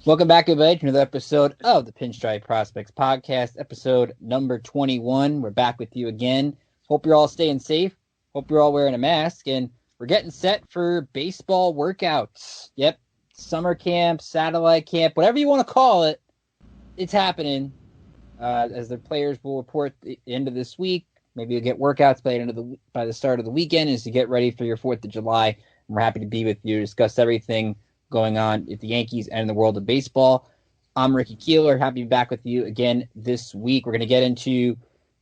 Welcome back, everybody, to another episode of the Pinstripe Prospects Podcast, episode number 21. We're back with you again. Hope you're all staying safe. Hope you're all wearing a mask, and we're getting set for baseball workouts. Yep, summer camp, satellite camp, whatever you want to call it, it's happening. As the players will report the end of this week, maybe you'll get workouts by the start of the weekend as you get ready for your 4th of July. And we're happy to be with you to discuss everything going on at the Yankees and in the world of baseball. I'm Ricky Keeler, happy to be back with you again this week. We're going to get into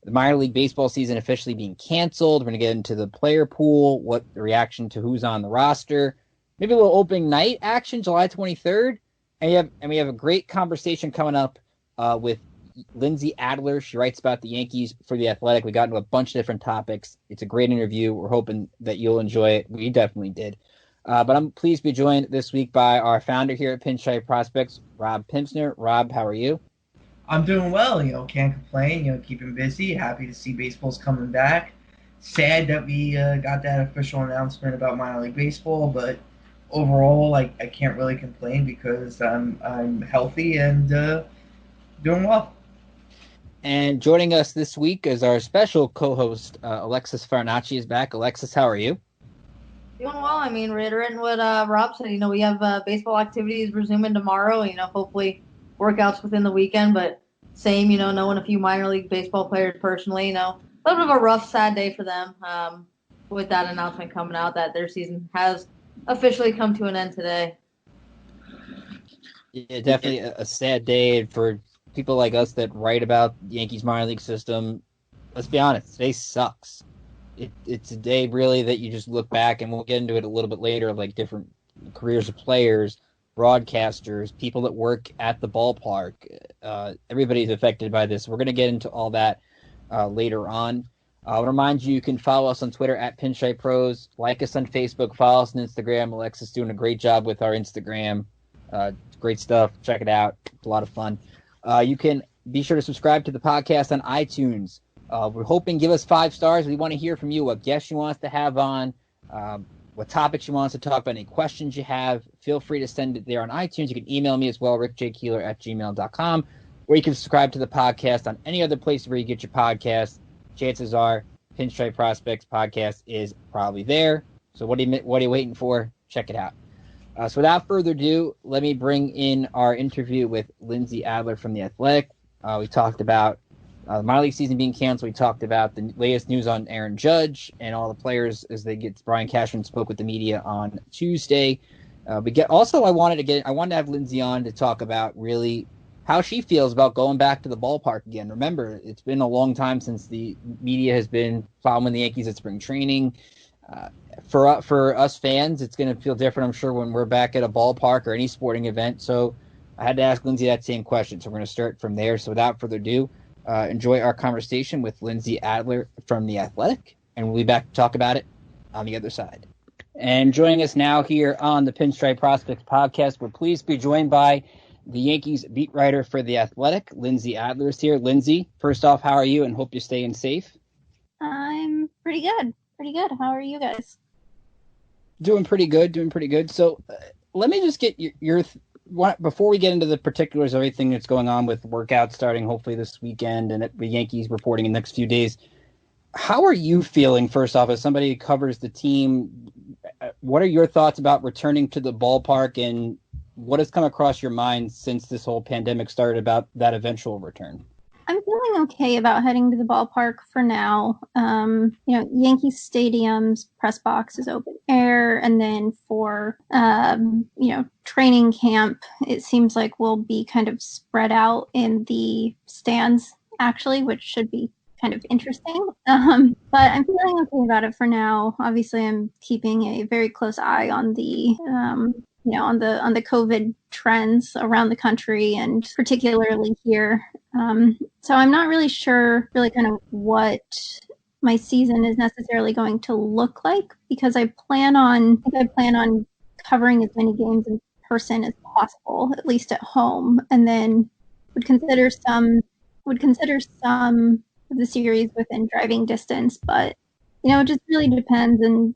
the minor league baseball season officially being canceled. We're going to get into the player pool, what the reaction to who's on the roster, maybe a little opening night action, July 23rd. And we have a great conversation coming up with Lindsey Adler. She writes about the Yankees for The Athletic. We got into a bunch of different topics. It's a great interview. We're hoping that you'll enjoy it. We definitely did. But I'm pleased to be joined this week by our founder here at Pinstripe Prospects, Rob Pimpsner. Rob, how are you? I'm doing well, can't complain, keeping busy. Happy to see baseball's coming back. Sad that we got that official announcement about minor league baseball, but overall, I can't really complain because I'm healthy and doing well. And joining us this week is our special co-host, Alexis Farnacci is back. Alexis, how are you? Doing well. I mean, reiterating what Rob said, we have baseball activities resuming tomorrow, hopefully workouts within the weekend, but same, knowing a few minor league baseball players personally, a little bit of a rough, sad day for them with that announcement coming out that their season has officially come to an end today. Yeah, definitely a sad day for people like us that write about the Yankees minor league system. Let's be honest, today sucks. It's a day really that you just look back, and we'll get into it a little bit later, like different careers of players, broadcasters, people that work at the ballpark. Everybody's affected by this. We're going to get into all that later on. I'll remind you can follow us on Twitter at Pinstripe Pros, like us on Facebook, follow us on Instagram. Alexa's doing a great job with our Instagram. Great stuff. Check it out. It's a lot of fun. You can be sure to subscribe to the podcast on iTunes. We're hoping give us 5 stars. We want to hear from you, what guests you want us to have on, what topics you want us to talk about, any questions you have. Feel free to send it there on iTunes. You can email me as well, rickjkeeler@gmail.com, or you can subscribe to the podcast on any other place where you get your podcast. Chances are Pinstripe Prospects podcast is probably there. So what are you waiting for? Check it out. So without further ado, let me bring in our interview with Lindsey Adler from The Athletic. We talked about the minor league season being canceled. We talked about the latest news on Aaron Judge and all the players as they get. Brian Cashman spoke with the media on Tuesday. I wanted to have Lindsey on to talk about really how she feels about going back to the ballpark again. Remember, it's been a long time since the media has been following the Yankees at spring training. For us fans, it's going to feel different, I'm sure, when we're back at a ballpark or any sporting event. So I had to ask Lindsey that same question. So we're going to start from there. So without further ado, enjoy our conversation with Lindsey Adler from The Athletic, and we'll be back to talk about it on the other side. And joining us now here on the Pinstripe Prospects podcast, we're pleased to be joined by the Yankees beat writer for The Athletic, Lindsey Adler is here. Lindsey, first off, how are you, and hope you're staying safe? I'm pretty good. How are you guys? Doing pretty good. So let me just get your before we get into the particulars of everything that's going on with workouts starting hopefully this weekend and the Yankees reporting in the next few days, how are you feeling, first off, as somebody who covers the team? What are your thoughts about returning to the ballpark, and what has come across your mind since this whole pandemic started about that eventual return? I'm feeling okay about heading to the ballpark for now. Yankees Stadium's press box is open air, and then for training camp, it seems like we'll be kind of spread out in the stands, actually, which should be kind of interesting. But I'm feeling okay about it for now. Obviously, I'm keeping a very close eye on the on the COVID trends around the country and particularly here. So I'm not really sure kind of what my season is necessarily going to look like, because I plan on covering as many games in person as possible, at least at home, and then would consider some of the series within driving distance. But it just really depends, and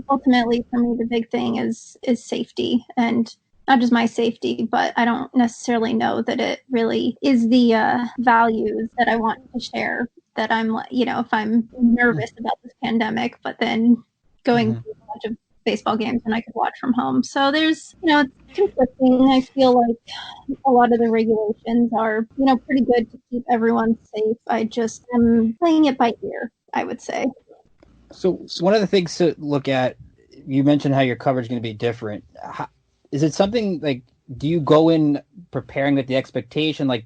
ultimately for me the big thing is safety. And not just my safety, but I don't necessarily know that it really is the values that I want to share. That I'm, if I'm nervous about this pandemic, but then going to a bunch of baseball games and I could watch from home. So there's, it's conflicting. I feel like a lot of the regulations are, pretty good to keep everyone safe. I just am playing it by ear, I would say. So one of the things to look at, you mentioned how your coverage is going to be different. Is it something like, do you go in preparing with the expectation, like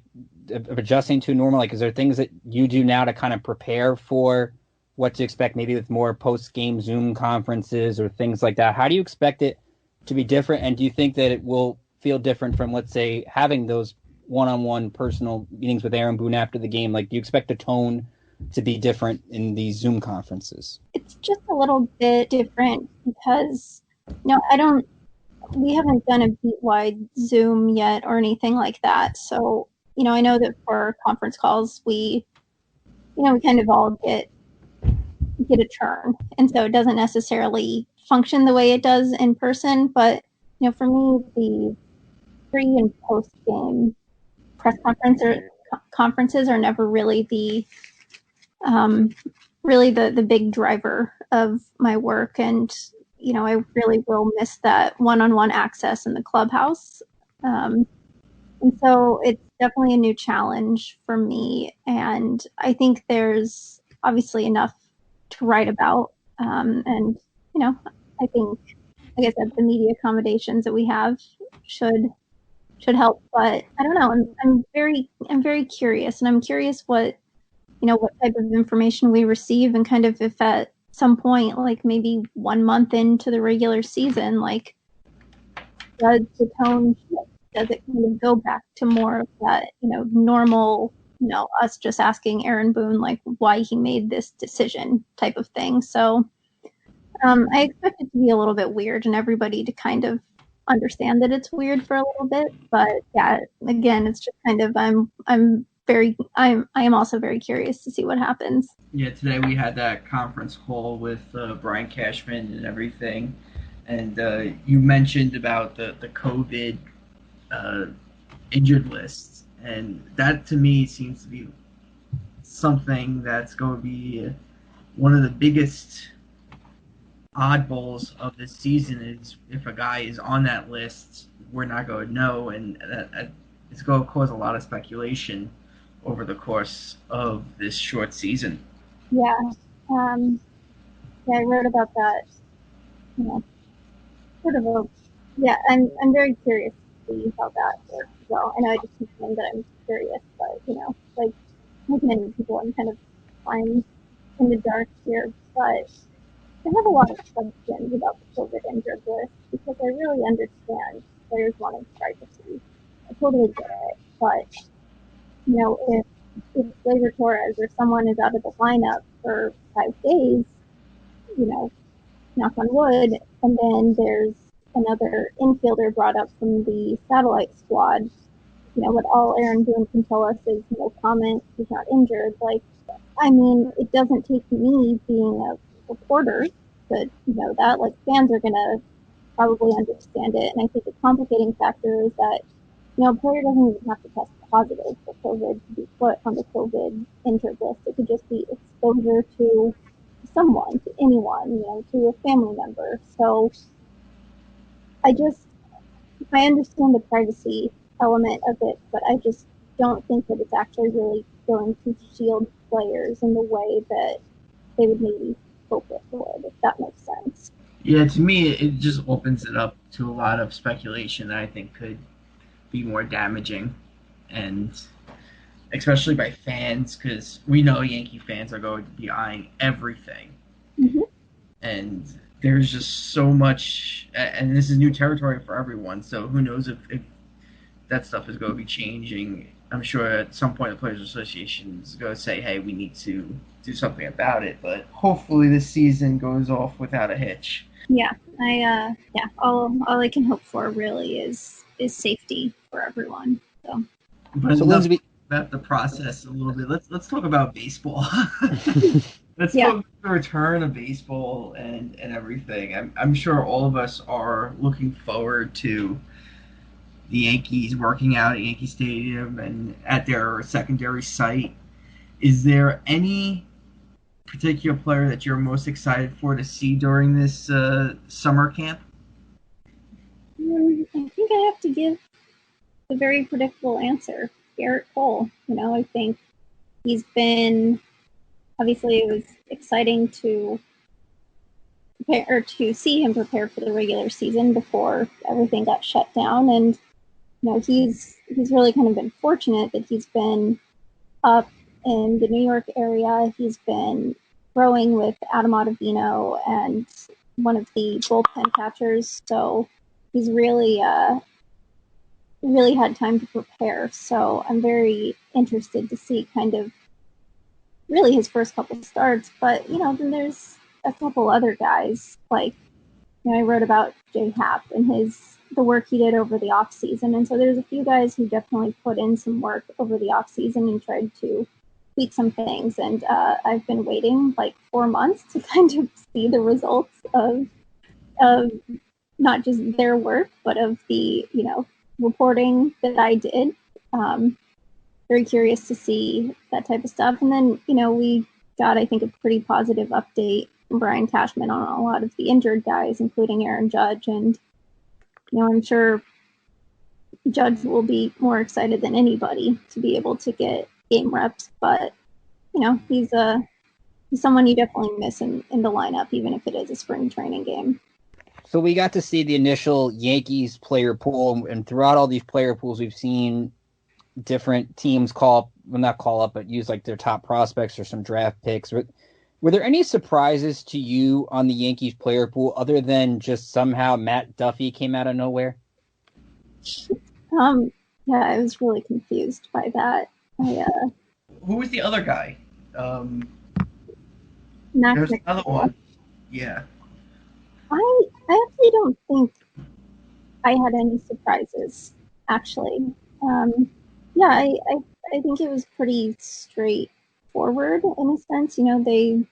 of adjusting to normal? Like, is there things that you do now to kind of prepare for what to expect, maybe with more post-game Zoom conferences or things like that? How do you expect it to be different? And do you think that it will feel different from, let's say, having those one-on-one personal meetings with Aaron Boone after the game? Like, do you expect the tone to be different in these Zoom conferences? It's just a little bit different because, we haven't done a beat-wide Zoom yet or anything like that. So, I know that for conference calls, we kind of all get a turn. And so it doesn't necessarily function the way it does in person. But, for me, the pre and post game press conferences are never really the big driver of my work. And, I really will miss that one-on-one access in the clubhouse. And so it's definitely a new challenge for me. And I think there's obviously enough to write about. And, I think, like I said, the media accommodations that we have should help. But I don't know. I'm very curious, and I'm curious what type of information we receive, and kind of if at some point, like maybe 1 month into the regular season, like does the tone shift? Does it kind of go back to more of that, normal, us just asking Aaron Boone, like, why he made this decision type of thing. So I expect it to be a little bit weird and everybody to kind of understand that it's weird for a little bit. But yeah, again, it's just kind of, I am also very curious to see what happens. Yeah, today we had that conference call with Brian Cashman and everything. And you mentioned about the COVID injured list, and that to me seems to be something that's going to be one of the biggest oddballs of this season. Is if a guy is on that list, we're not going to know, and it's going to cause a lot of speculation over the course of this short season. Yeah, I wrote about that. I'm very curious to see how that works. Well, I know I just keep saying that I'm curious, but like many people, I'm kind of flying in the dark here. But I have a lot of questions about the COVID injured list because I really understand players wanting privacy. I totally get it, but if Gleyber Torres or someone is out of the lineup for 5 days, knock on wood, and then there's another infielder brought up from the satellite squad, what all Aaron Boone can tell us is no comment, he's not injured. Like, I mean, it doesn't take me being a reporter to know that. Like, fans are going to probably understand it. And I think the complicating factor is that, a player doesn't even have to test positive for COVID to be put on the COVID injured list. It could just be exposure to someone, to anyone, to a family member. So I understand the privacy element of it, but I just don't think that it's actually really going to shield players in the way that they would maybe hope it would, if that makes sense. Yeah, to me, it just opens it up to a lot of speculation that I think could be more damaging, and especially by fans, because we know Yankee fans are going to be eyeing everything. Mm-hmm. And there's just so much, and this is new territory for everyone, so who knows if that stuff is going to be changing. I'm sure at some point the Players Association is going to say, hey, we need to do something about it, but hopefully this season goes off without a hitch. Yeah, all I can hope for really is safety for everyone. But Lindsey, about the process a little bit. Let's talk about baseball. Let's talk about the return of baseball and everything. I'm sure all of us are looking forward to the Yankees working out at Yankee Stadium and at their secondary site. Is there any particular player that you're most excited for to see during this summer camp? I think I have to give a very predictable answer. Garrett Cole. I think he's been, obviously it was exciting to see him prepare for the regular season before everything got shut down. And he's really kind of been fortunate that he's been up in the New York area. He's been throwing with Adam Ottavino and one of the bullpen catchers. So he's really had time to prepare. So I'm very interested to see kind of really his first couple starts. But, then there's a couple other guys. Like, I wrote about Jay Happ and the work he did over the off season. And so there's a few guys who definitely put in some work over the off season and tried to tweak some things. And I've been waiting like 4 months to kind of see the results of not just their work, but of the, reporting that I did. Very curious to see that type of stuff. And then, we got, I think, a pretty positive update from Brian Cashman on a lot of the injured guys, including Aaron Judge. And, I'm sure Judge will be more excited than anybody to be able to get game reps. But, he's someone you definitely miss in the lineup, even if it is a spring training game. So we got to see the initial Yankees player pool, and throughout all these player pools, we've seen different teams not call up, but use like their top prospects or some draft picks. Were there any surprises to you on the Yankees player pool other than just somehow Matt Duffy came out of nowhere? Yeah, I was really confused by that. Who was the other guy? There's another one. Yeah. I actually don't think I had any surprises, actually. Yeah, I think it was pretty straightforward in a sense. They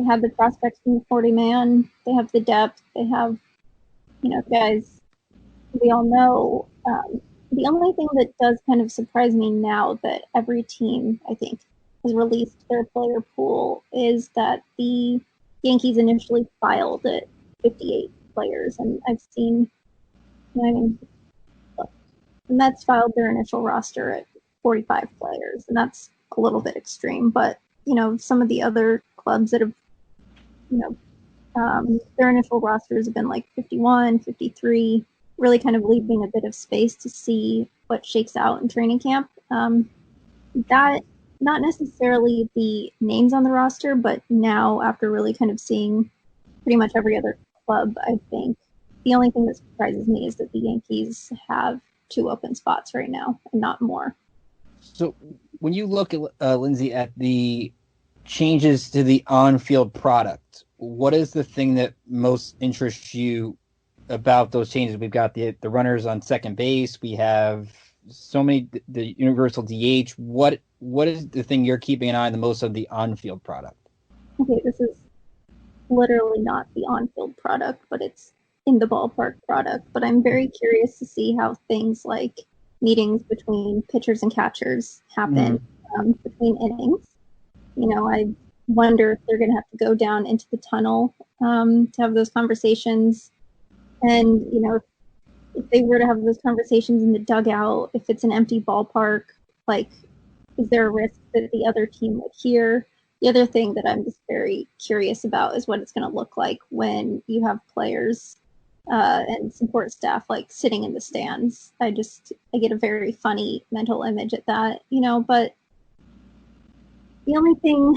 have the prospects from the 40-man. They have the depth. They have, guys we all know. The only thing that does kind of surprise me now that every team, I think, has released their player pool is that the Yankees initially filed at 58 players. And I've seen, the Mets filed their initial roster at 45 players, and that's a little bit extreme. But, some of the other clubs that have, their initial rosters have been like 51, 53, really kind of leaving a bit of space to see what shakes out in training camp. That, not necessarily the names on the roster, but now after really kind of seeing pretty much every other club, I think the only thing that surprises me is that the Yankees have 2 open spots right now and not more. So when you look at Lindsey at the changes to the on-field product, what is the thing that most interests you about those changes? We've got the runners on second base. We have so many, the universal DH. What is the thing you're keeping an eye on the most of the on-field product? Okay, this is literally not the on-field product, but it's in the ballpark product. But I'm very curious to see how things like meetings between pitchers and catchers happen between innings. I wonder if they're going to have to go down into the tunnel to have those conversations. And, if they were to have those conversations in the dugout, if it's an empty ballpark, like, is there a risk that the other team would hear? The other thing that I'm just very curious about is what it's going to look like when you have players and support staff like sitting in the stands. I get a very funny mental image at that, but the only thing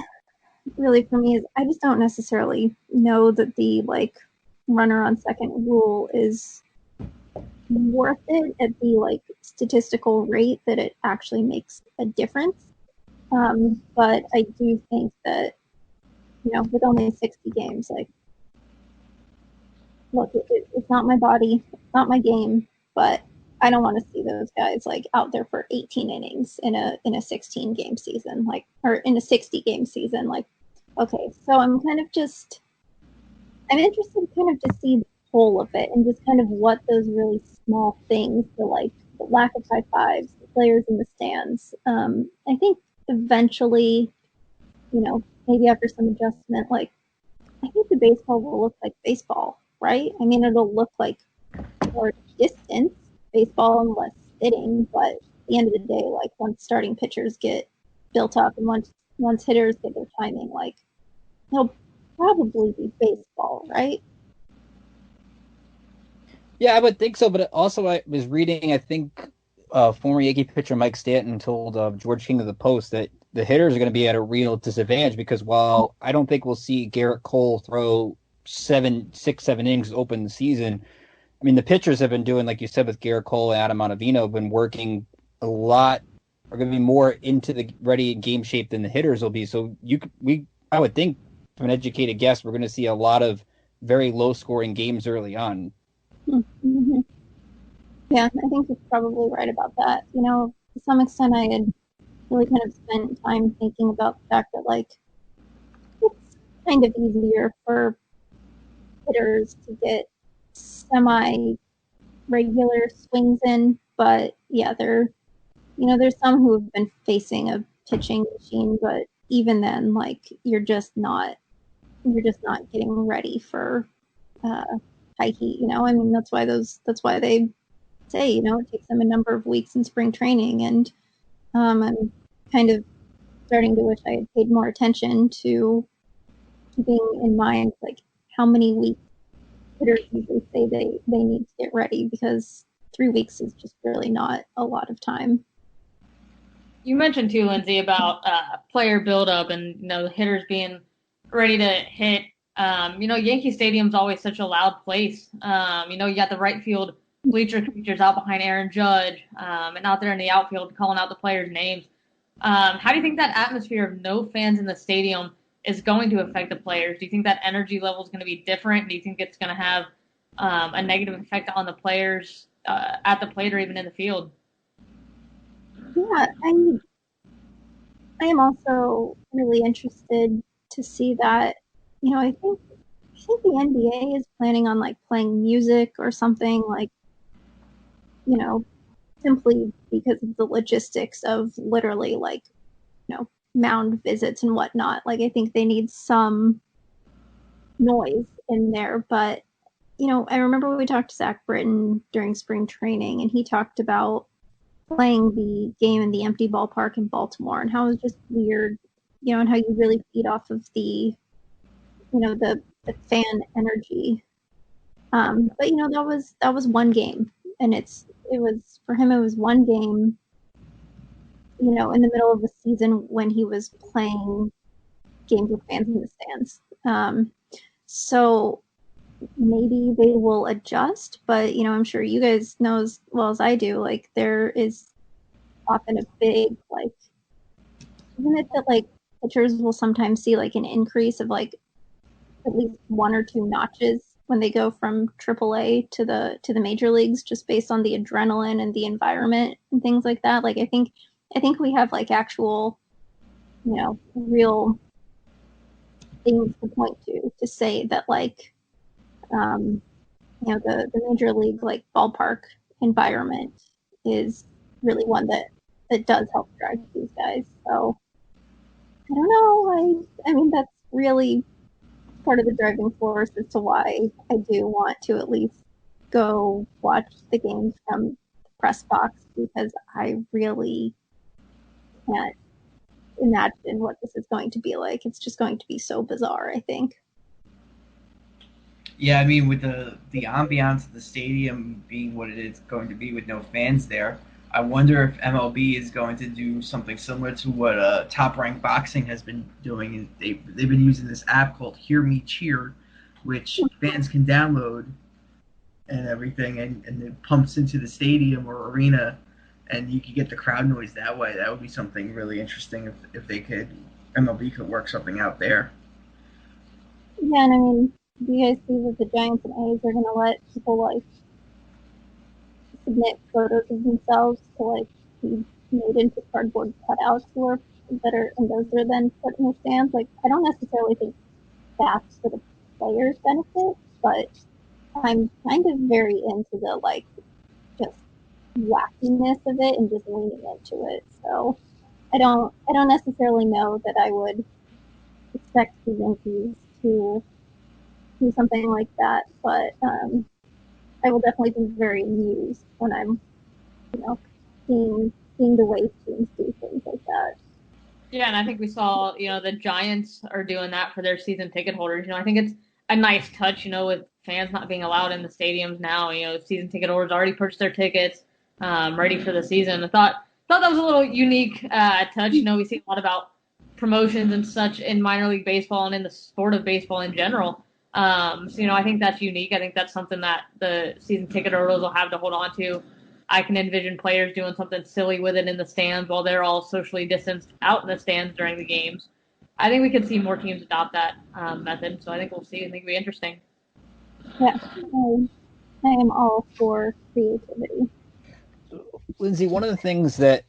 really for me is I just don't necessarily know that the runner on second rule is worth it at the statistical rate that it actually makes a difference. But I do think that, with only 60 games, look, it's not my body, it's not my game, but I don't want to see those guys out there for 18 innings in a 16 game season, or in a 60 game season. Okay, so I'm interested kind of to see the whole of it and just kind of what those really small things, the the lack of high fives, the players in the stands. I think eventually, maybe after some adjustment, like I think the baseball will look like baseball, right? I mean, it'll look like more distance baseball and less hitting, but at the end of the day, like once starting pitchers get built up and once hitters get their timing, like it'll probably be baseball, right? Yeah, I would think so, but also I was reading, I think former Yankee pitcher Mike Stanton told George King of the Post that the hitters are going to be at a real disadvantage because while I don't think we'll see Garrett Cole throw 7 innings open the season, I mean the pitchers have been doing, like you said, with Garrett Cole and Adam Ottavino, been working a lot, are going to be more into the ready game shape than the hitters will be. So I would think, from an educated guess, we're going to see a lot of very low scoring games early on. Mm-hmm. Yeah, I think you're probably right about that. To some extent, I had really kind of spent time thinking about the fact that, like, it's kind of easier for hitters to get semi-regular swings in, but yeah, there's some who have been facing a pitching machine, but even then, like, you're just not getting ready for high heat. I mean, that's why they say, it takes them a number of weeks in spring training. And I'm kind of starting to wish I had paid more attention to keeping in mind, like, how many weeks hitters usually say they need to get ready, because 3 weeks is just really not a lot of time. You mentioned too, Lindsey, about player buildup and the hitters being ready to hit. Yankee Stadium's always such a loud place. You got the right field bleacher creatures out behind Aaron Judge, and out there in the outfield calling out the players' names. How do you think that atmosphere of no fans in the stadium is going to affect the players? Do you think that energy level is going to be different? Do you think it's going to have a negative effect on the players at the plate or even in the field? Yeah, I am also really interested to see that. I think the NBA is planning on, like, playing music or something, like, simply because of the logistics of literally, like, mound visits and whatnot. Like, I think they need some noise in there. But I remember we talked to Zach Britton during spring training, and he talked about playing the game in the empty ballpark in Baltimore and how it was just weird, and how you really feed off of the the fan energy. But that was one game, and it was for him. It was one game, in the middle of the season when he was playing games with fans in the stands. So maybe they will adjust, but I'm sure you guys know as well as I do, like, there is often a big, like, isn't it that, like, pitchers will sometimes see, like, an increase of, like, at least 1 or 2 notches when they go from AAA to the major leagues, just based on the adrenaline and the environment and things like that. Like, I think we have, like, actual, real things to point to say that, like, the major league, like, ballpark environment is really one that does help drive these guys. So I don't know. I mean, that's really part of the driving force as to why I do want to at least go watch the games from the press box, because I really can't imagine what this is going to be like. It's just going to be so bizarre, I think. Yeah, I mean, with the ambiance of the stadium being what it is going to be with no fans there, I wonder if MLB is going to do something similar to what Top Rank Boxing has been doing. They've been using this app called Hear Me Cheer, which fans can download and everything, and it pumps into the stadium or arena, and you could get the crowd noise that way. That would be something really interesting if MLB could work something out there. Yeah, and I mean, do you guys see that the Giants and A's are going to let people, like, submit photos of themselves to, like, be made into cardboard cutouts and those are then put in the stands? Like, I don't necessarily think that's for the players' benefit, but I'm kind of very into the, like, just wackiness of it and just leaning into it. So I don't necessarily know that I would expect the Yankees to do something like that, but I will definitely be very amused when I'm, seeing the way teams do things like that. Yeah, and I think we saw, the Giants are doing that for their season ticket holders. I think it's a nice touch, with fans not being allowed in the stadiums now. Season ticket holders already purchased their tickets, ready for the season. I thought that was a little unique touch. We see a lot about promotions and such in minor league baseball and in the sport of baseball in general. So, I think that's unique. I think that's something that the season ticket holders will have to hold on to. I can envision players doing something silly with it in the stands while they're all socially distanced out in the stands during the games. I think we could see more teams adopt that method. So I think we'll see. I think it'll be interesting. Yeah, I am all for creativity. Lindsey, one of the things that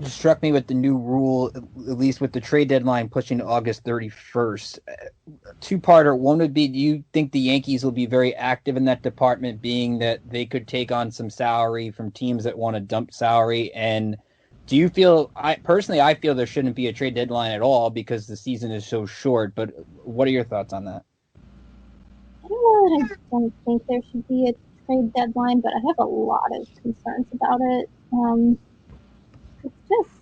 struck me with the new rule, at least with the trade deadline pushing to August 31st, two-parter. One would be, do you think the Yankees will be very active in that department, being that they could take on some salary from teams that want to dump salary? And do you feel, I feel there shouldn't be a trade deadline at all because the season is so short, but what are your thoughts on that? I don't know that I don't think there should be a trade deadline, but I have a lot of concerns about it. It's just,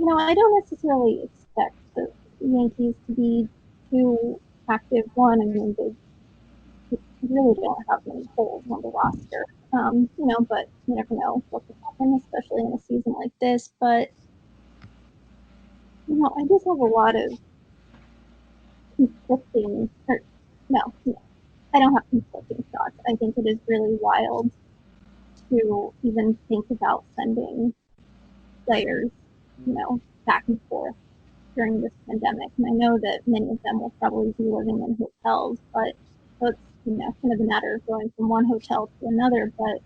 I don't necessarily expect the Yankees to be too active. One, I mean, they really don't have many holes on the roster. But you never know what could happen, especially in a season like this. But I just have a lot of conflicting, or no, I don't have conflicting thoughts. I think it is really wild to even think about sending players, back and forth during this pandemic. And I know that many of them will probably be living in hotels, but so it's kind of a matter of going from one hotel to another. But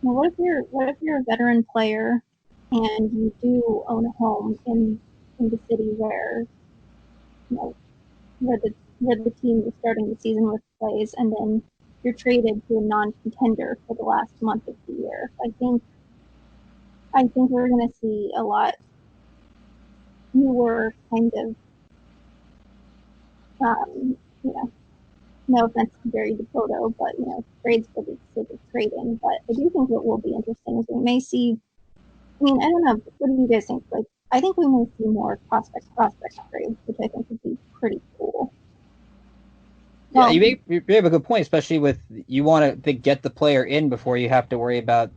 what if you're a veteran player and you do own a home in the city where where the team you're starting the season with plays, and then you're traded to a non-contender for the last month of the year. I think we're going to see a lot newer kind of, um, you know, no offense to Barry DePoto, but trades for the sake of trading. But I do think what will be interesting is we may see. I mean, I don't know. What do you guys think? I think we may see more prospect trades, which I think would be pretty cool. Yeah, you have a good point, especially with you want to get the player in before you have to worry about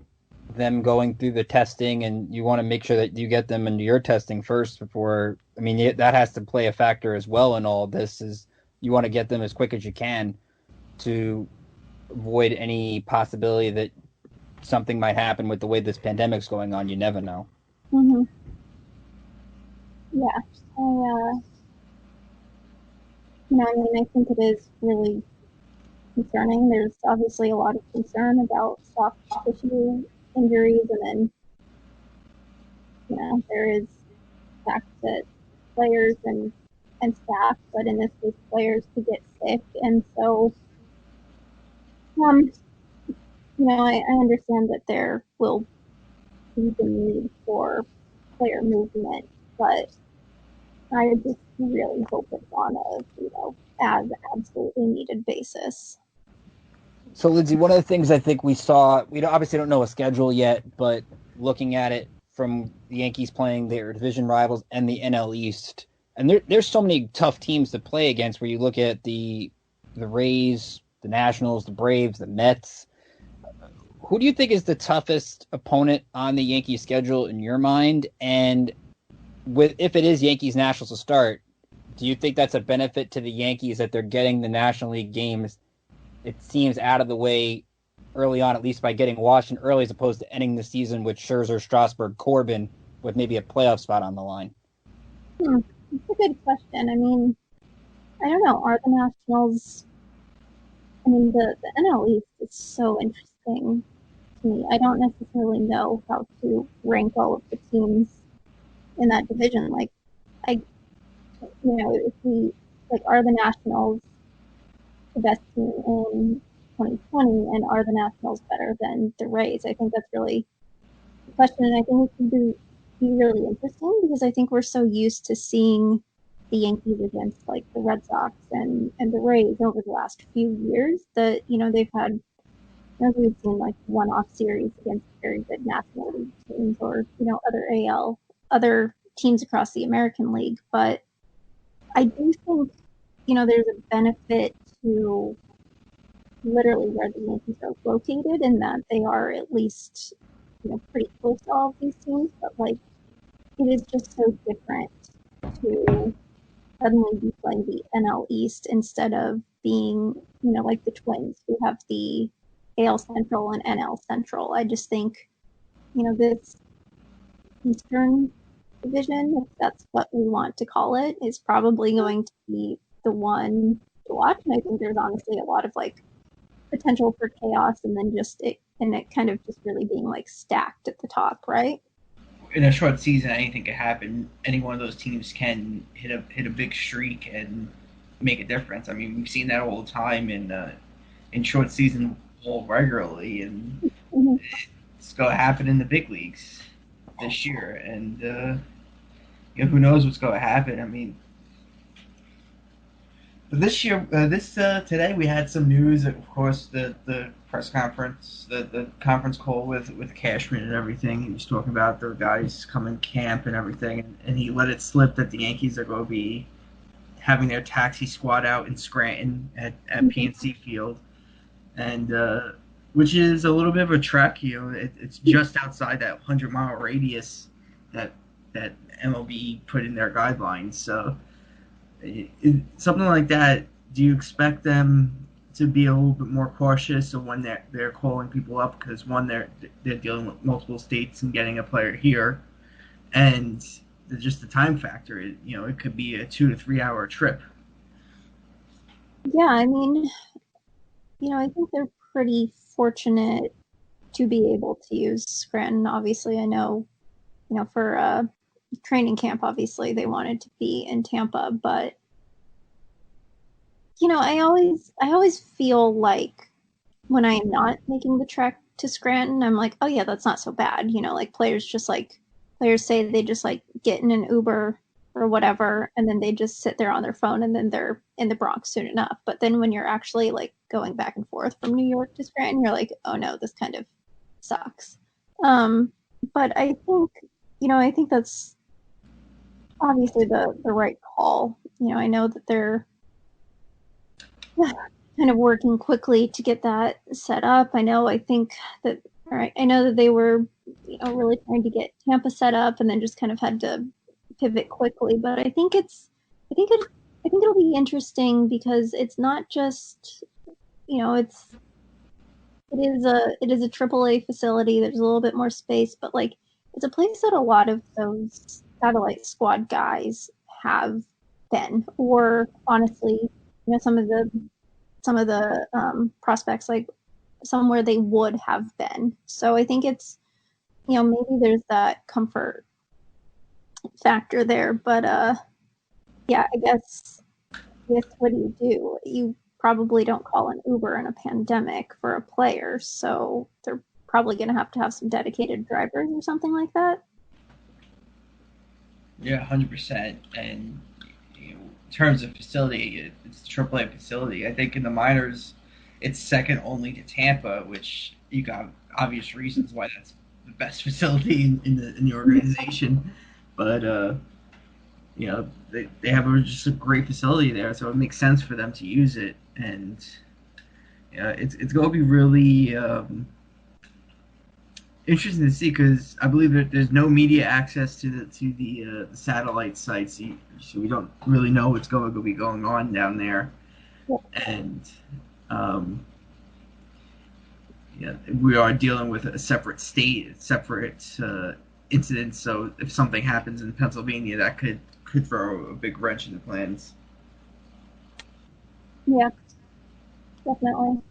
them going through the testing, and you want to make sure that you get them into your testing first before. I mean, that has to play a factor as well in all this. Is you want to get them as quick as you can to avoid any possibility that something might happen with the way this pandemic's going on. You never know. Mm-hmm. Yeah, I think it is really concerning. There's obviously a lot of concern about soft tissue injuries, and then, there is the fact that players and staff, but in this case, players could get sick, and so, I understand that there will be the need for player movement, but I just really hope it's on a, as absolutely needed basis. So, Lindsey, one of the things I think we saw, we obviously don't know a schedule yet, but looking at it from the Yankees playing their division rivals and the NL East, and there's so many tough teams to play against where you look at the Rays, the Nationals, the Braves, the Mets. Who do you think is the toughest opponent on the Yankees schedule in your mind? And if it is Yankees Nationals to start, do you think that's a benefit to the Yankees that they're getting the National League games, it seems, out of the way early on, at least by getting Washington early, as opposed to ending the season with Scherzer, Strasburg, Corbin, with maybe a playoff spot on the line? That's a good question. I mean, I don't know. Are the Nationals? I mean, the NL East is so interesting to me. I don't necessarily know how to rank all of the teams in that division. If we are the Nationals the best team in 2020, and are the Nationals better than the Rays? I think that's really the question, and I think it could be really interesting because I think we're so used to seeing the Yankees against like the Red Sox and the Rays over the last few years that, they've had, we've seen like one-off series against very good National League teams or, other other teams across the American League. But I do think, there's a benefit to literally where the Yankees are located in that they are at least, pretty close to all of these teams. But like, it is just so different to suddenly be playing the NL East instead of being, like the Twins who have the AL Central and NL Central. I just think, this Eastern division, if that's what we want to call it, is probably going to be the one to watch. And I think there's honestly a lot of like potential for chaos and then it kind of just really being like stacked at the top, right? In a short season, anything can happen. Any one of those teams can hit a big streak and make a difference. I mean, we've seen that all the time in short season ball regularly, and it's going to happen in the big leagues this year. And who knows what's going to happen? I mean, this year, today we had some news. Of course, the press conference, the conference call with Cashman and everything. He was talking about the guys coming camp and everything, and he let it slip that the Yankees are going to be having their taxi squad out in Scranton at PNC Field, and which is a little bit of a trek. It's just outside that 100-mile radius that MLB put in their guidelines. So something like that, do you expect them to be a little bit more cautious of when they're calling people up? Because one, they're dealing with multiple states and getting a player here, and just the time factor. It could be a 2 to 3 hour trip. Yeah, I mean, I think they're pretty fortunate to be able to use Scranton. Obviously, I know, for training camp, obviously they wanted to be in Tampa, but I always feel like when I am not making the trek to Scranton, I'm like, oh yeah, that's not so bad. Like players say they just like get in an Uber or whatever, and then they just sit there on their phone, and then they're in the Bronx soon enough. But then when you're actually like going back and forth from New York to Scranton, you're like, oh no, this kind of sucks. But I think that's obviously the right call. I know that they're kind of working quickly to get that set up. I know that they were, really trying to get Tampa set up and then just kind of had to pivot quickly. But I think it'll be interesting because it's not just, it is a AAA facility. There's a little bit more space, but like it's a place that a lot of those satellite squad guys have been, or honestly, some of the prospects, like somewhere they would have been. So I think it's, maybe there's that comfort factor there. But yeah, I guess what do? You probably don't call an Uber in a pandemic for a player, so they're probably going to have some dedicated drivers or something like that. Yeah, 100%. And in terms of facility, it's a AAA facility. I think in the minors, it's second only to Tampa, which you got obvious reasons why that's the best facility in the organization. But they have just a great facility there, so it makes sense for them to use it. And it's going to be really interesting to see, because I believe that there's no media access to the satellite sites, so we don't really know what's going to be going on down there. And we are dealing with a separate state, separate incidents. So if something happens in Pennsylvania, that could throw a big wrench in the plans. Yeah, definitely.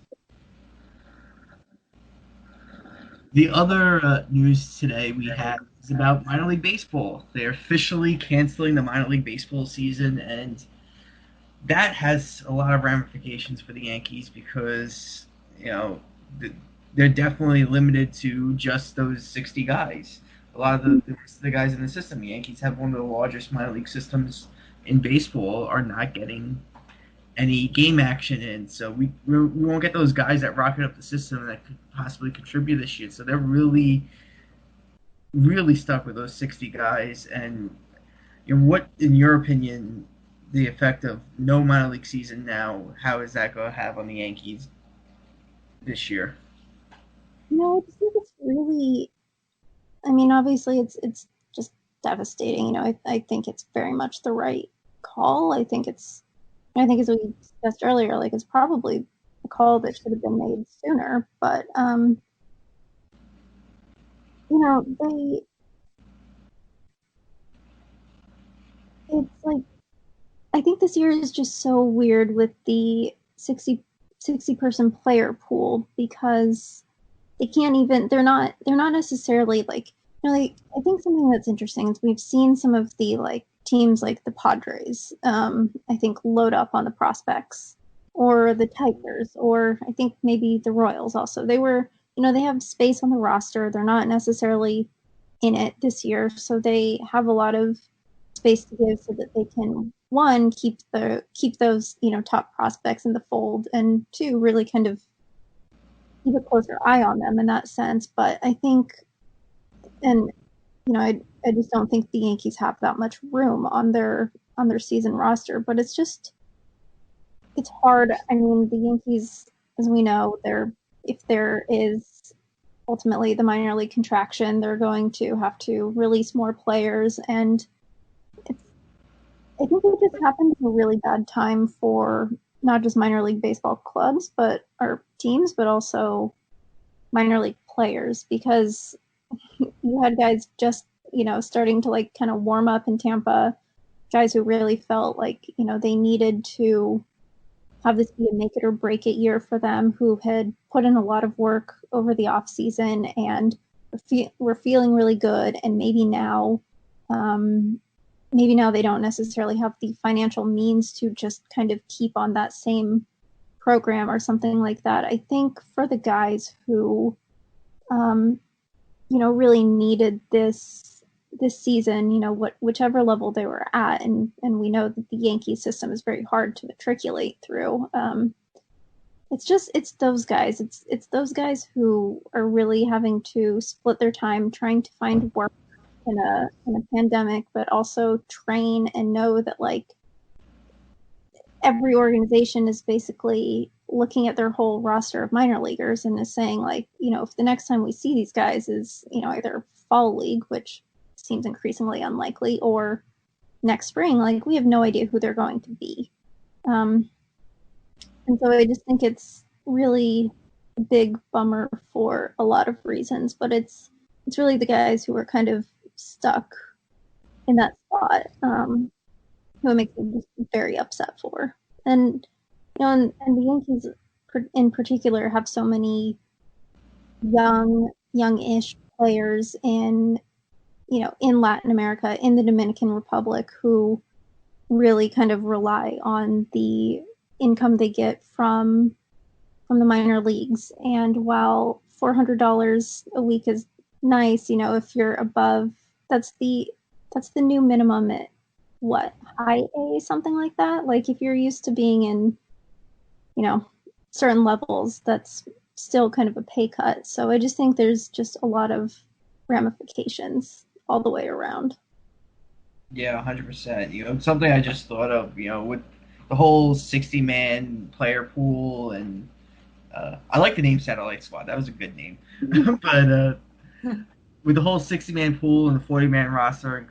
The other news today we have is about minor league baseball. They're officially canceling the minor league baseball season, and that has a lot of ramifications for the Yankees, because you know, they're definitely limited to just those 60 guys. A lot of the guys in the system, the Yankees have one of the largest minor league systems in baseball, are not getting any game action in. So we won't get those guys that rocket up the system that could possibly contribute this year. So they're really stuck with those 60 guys. And what, in your opinion, the effect of no minor league season now, how is that going to have on the Yankees this year? I just think it's really, I mean, obviously it's just devastating. I think it's very much the right call. I think as we discussed earlier, like it's probably a call that should have been made sooner. But it's like, I think this year is just so weird with the 60 person player pool because they can't even, they're not necessarily like, like, I think something that's interesting is we've seen some of the like teams like the Padres, I think load up on the prospects, or the Tigers, or I think maybe the Royals also. They have space on the roster. They're not necessarily in it this year, so they have a lot of space to give so that they can, one, keep those top prospects in the fold, and two, really kind of keep a closer eye on them in that sense. But I think, and I just don't think the Yankees have that much room on their season roster. But it's hard. I mean, the Yankees, as we know, if there is ultimately the minor league contraction, they're going to have to release more players, and I think it just happened at a really bad time for not just minor league baseball clubs, or teams, but also minor league players, because you had guys just, starting to like kind of warm up in Tampa, guys who really felt like, they needed to have this be a make it or break it year for them, who had put in a lot of work over the off season and were feeling really good. And maybe now they don't necessarily have the financial means to just kind of keep on that same program or something like that. I think for the guys who, really needed this season, whichever level they were at, and we know that the Yankee system is very hard to matriculate through. It's those guys. It's those guys who are really having to split their time trying to find work in a pandemic, but also train and know that like every organization is basically looking at their whole roster of minor leaguers and is saying like, if the next time we see these guys is, either fall league, which seems increasingly unlikely, or next spring, like we have no idea who they're going to be. And so I just think it's really a big bummer for a lot of reasons, but it's really the guys who are kind of stuck in that spot, who it makes me just very upset for. And and the Yankees in particular have so many young-ish players in Latin America, in the Dominican Republic, who really kind of rely on the income they get from the minor leagues. And while $400 a week is nice, if you're above, that's the new minimum at high A, something like that. Like if you're used to being in, certain levels, that's still kind of a pay cut. So I just think there's just a lot of ramifications all the way around. Yeah, 100%. Something I just thought of, with the whole 60-man player pool, and I like the name Satellite Squad. That was a good name. But with the whole 60-man pool and the 40-man roster,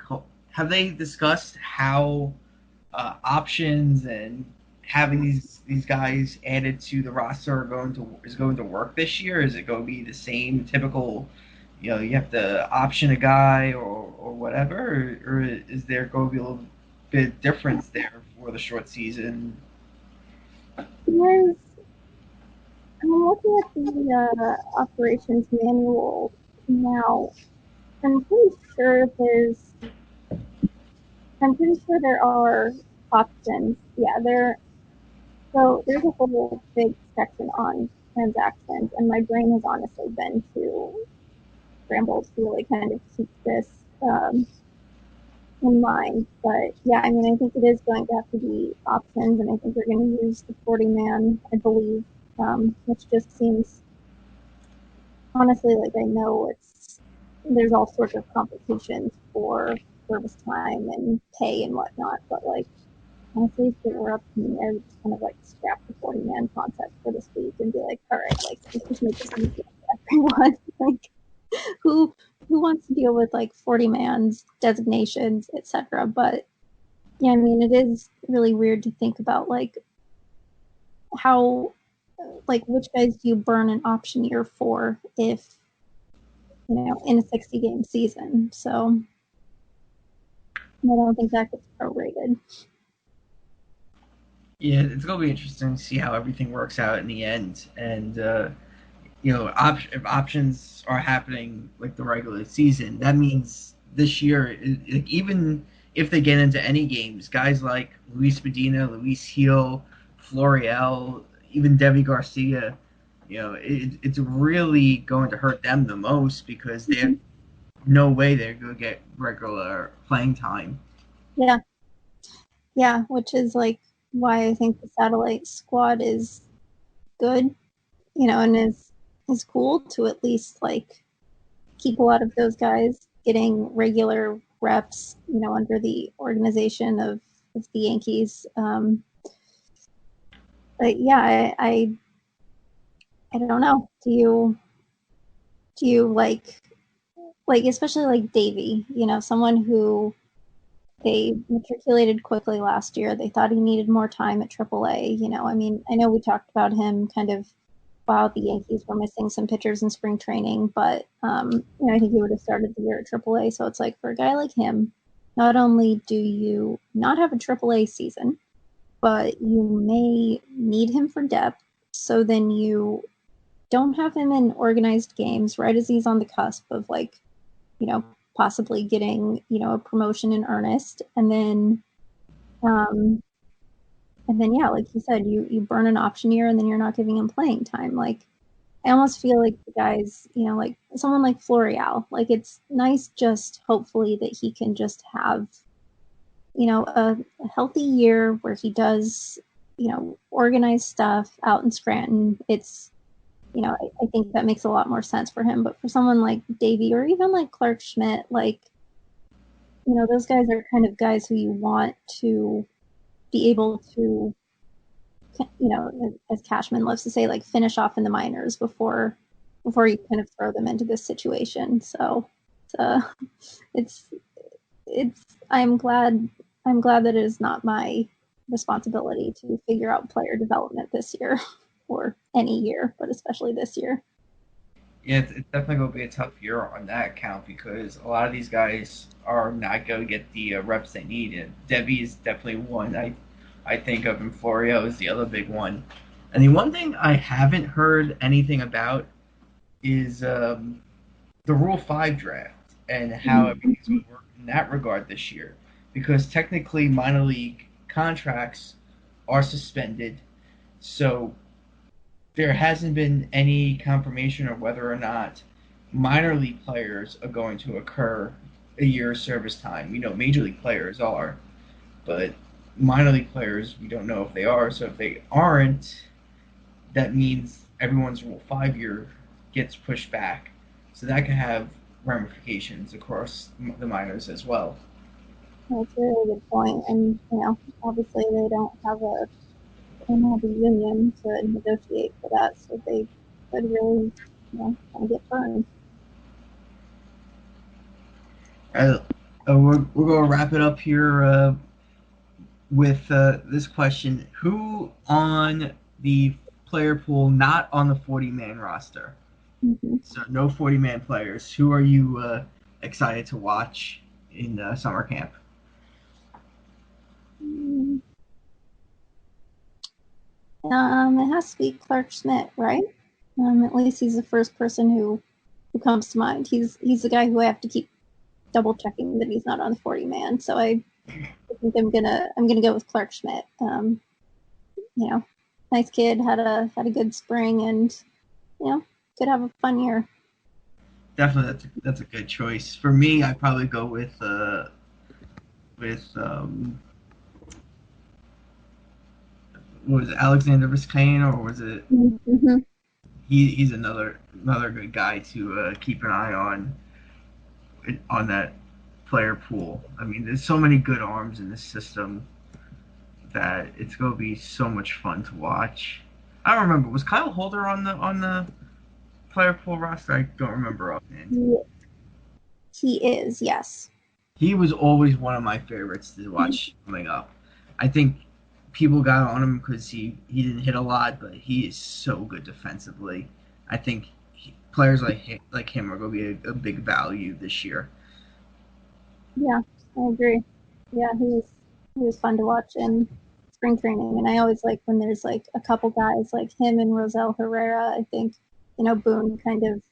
have they discussed how options and having these guys added to the roster is going to work this year? Is it going to be the same typical, you have to option a guy or whatever, or is there going to be a little bit difference there for the short season? There's, I'm looking at the operations manual now. I'm pretty sure there are options. Yeah, there's a whole big section on transactions, and my brain has honestly been to scramble to like kind of keep this in mind. But yeah, I mean, I think it is going to have to be options, and I think they're going to use the 40-man, I believe, which just seems honestly like I know there's all sorts of complications for service time and pay and whatnot, but like honestly, if it were up to me, I would just kind of like scrap the 40-man concept for this week and be like, all right, like let's just make this easy for everyone. Like who wants to deal with like 40-man's designations, etc. But yeah, I mean, it is really weird to think about like how like which guys do you burn an option year for if in a 60-game season. So I don't think that gets prorated. Yeah, it's gonna be interesting to see how everything works out in the end, and if options are happening like the regular season, that means this year, even if they get into any games, guys like Luis Medina, Luis Heel, Florial, even Devi Garcia, it's really going to hurt them the most because they have no way they're going to get regular playing time. Yeah, which is like why I think the satellite squad is good, and is cool to at least like keep a lot of those guys getting regular reps, under the organization of the Yankees. But yeah, I don't know. Do you like especially like Davey, someone who they matriculated quickly last year. They thought he needed more time at AAA. I mean, I know we talked about him kind of while the Yankees were missing some pitchers in spring training, but I think he would have started the year at AAA. So it's like for a guy like him, not only do you not have a AAA season, but you may need him for depth. So then you don't have him in organized games right as he's on the cusp of like, possibly getting, a promotion in earnest. And then yeah, like you said, you burn an option year and then you're not giving him playing time. Like I almost feel like the guys, like someone like Florial, like it's nice just hopefully that he can just have, a healthy year where he does, organize stuff out in Scranton. It's, I think that makes a lot more sense for him. But for someone like Davey or even like Clark Schmidt, like, those guys are kind of guys who you want to be able to, as Cashman loves to say, like finish off in the minors before you kind of throw them into this situation. So it's I'm glad that it is not my responsibility to figure out player development this year or any year, but especially this year. Yeah, it's definitely going to be a tough year on that account because a lot of these guys are not going to get the reps they need. And Debbie is definitely one I think of, and Florio is the other big one. And the one thing I haven't heard anything about is the Rule 5 draft and how everything's going to work in that regard this year. Because technically, minor league contracts are suspended. So there hasn't been any confirmation of whether or not minor league players are going to occur a year's service time. Major league players are, but minor league players, we don't know if they are. So if they aren't, that means everyone's Rule 5 year gets pushed back. So that could have ramifications across the minors as well. That's a really good point. And, obviously they don't have a union to negotiate for that, so they could really, kind of get burned. We're going to wrap it up here with this question. Who on the player pool, not on the 40-man roster, so no 40-man players, who are you excited to watch in summer camp? It has to be Clark Schmidt, right? At least he's the first person who comes to mind. He's the guy who I have to keep double checking that he's not on the 40-man. So I think I'm gonna go with Clark Schmidt. nice kid, had a good spring, and could have a fun year. Definitely, that's a good choice. For me, I'd probably go with what was it, Alexander Vizcaino, or was it? Mm-hmm. He's another good guy to keep an eye on that player pool. I mean, there's so many good arms in this system that it's going to be so much fun to watch. I don't remember, was Kyle Holder on the player pool roster? I don't remember offhand. He is, yes. He was always one of my favorites to watch coming up. I think people got on him because he didn't hit a lot, but he is so good defensively. I think players like him are going to be a big value this year. Yeah, I agree. Yeah, he was fun to watch in spring training, and I always like when there's like a couple guys like him and Rosel Herrera. I think Boone kind of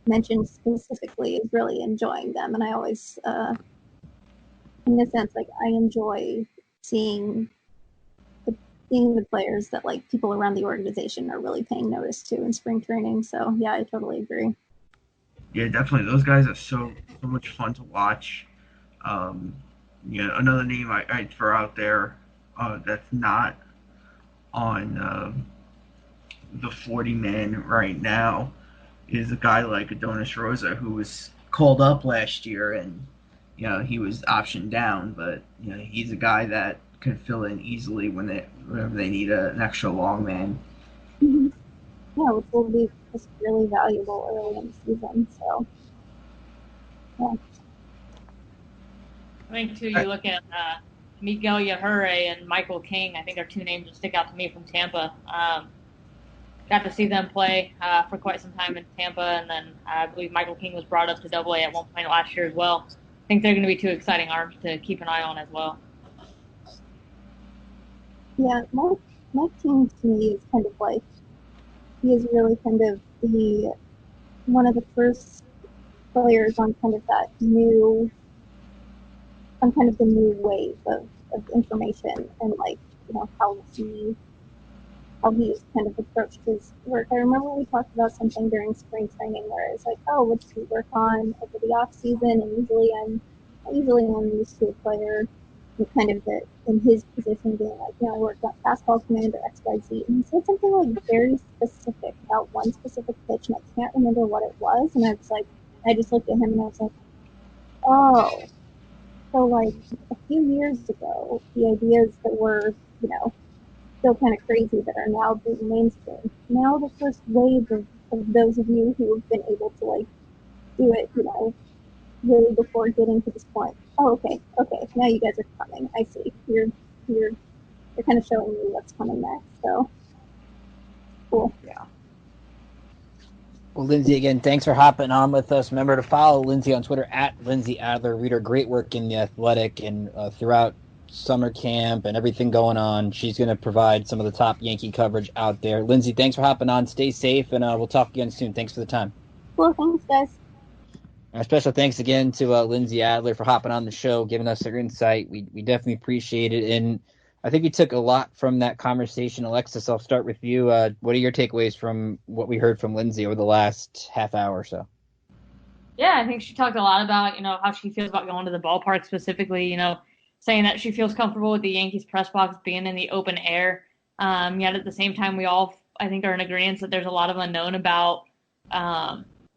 mentioned specifically is really enjoying them, and I always, in a sense, like I enjoy seeing the players that like people around the organization are really paying notice to in spring training. So yeah, I totally agree. Yeah, definitely. Those guys are so much fun to watch. Another name I'd throw out there that's not on the 40-man right now is a guy like Adonis Rosa, who was called up last year, and he was optioned down, but he's a guy that can fill in easily whenever they need an extra long man. Mm-hmm. Yeah, which will be just really valuable early in the season. So, yeah. I think too, you look at Miguel Yajure and Michael King. I think are two names that stick out to me from Tampa. Got to see them play for quite some time in Tampa, and then I believe Michael King was brought up to AA at one point last year as well. I think they're going to be two exciting arms to keep an eye on as well. Yeah, Mike King to me is kind of like, he is really kind of one of the first players on kind of the new wave of information, and like how he's kind of approached his work. I remember we talked about something during spring training where it's like, oh, what does he work on over the off season? And usually I'm used to a player kind of that in his position being like, I worked on fastball command or XYZ. And he said something like very specific about one specific pitch, and I can't remember what it was. And I was like, I just looked at him and I was like, oh, so like a few years ago, the ideas that were, still kind of crazy that are now being mainstream. Now the first wave of those of you who have been able to like do it, really before getting to this point. Oh, okay, now you guys are coming. I see. You're kind of showing me what's coming next. So cool. Yeah. Well, Lindsey, again, thanks for hopping on with us. Remember to follow Lindsey on Twitter at Lindsey Adler. Read her great work in The Athletic and throughout summer camp and everything going on. She's going to provide some of the top Yankee coverage out there. Lindsey, thanks for hopping on. Stay safe, and we'll talk again soon. Thanks for the time. Cool. Thanks, guys. Our special thanks again to Lindsey Adler for hopping on the show, giving us her insight. We definitely appreciate it, and I think we took a lot from that conversation. Alexis, I'll start with you. What are your takeaways from what we heard from Lindsey over the last half hour or so? Yeah, I think she talked a lot about, how she feels about going to the ballpark specifically, saying that she feels comfortable with the Yankees press box being in the open air. Yet at the same time, we all, I think, are in agreement that there's a lot of unknown about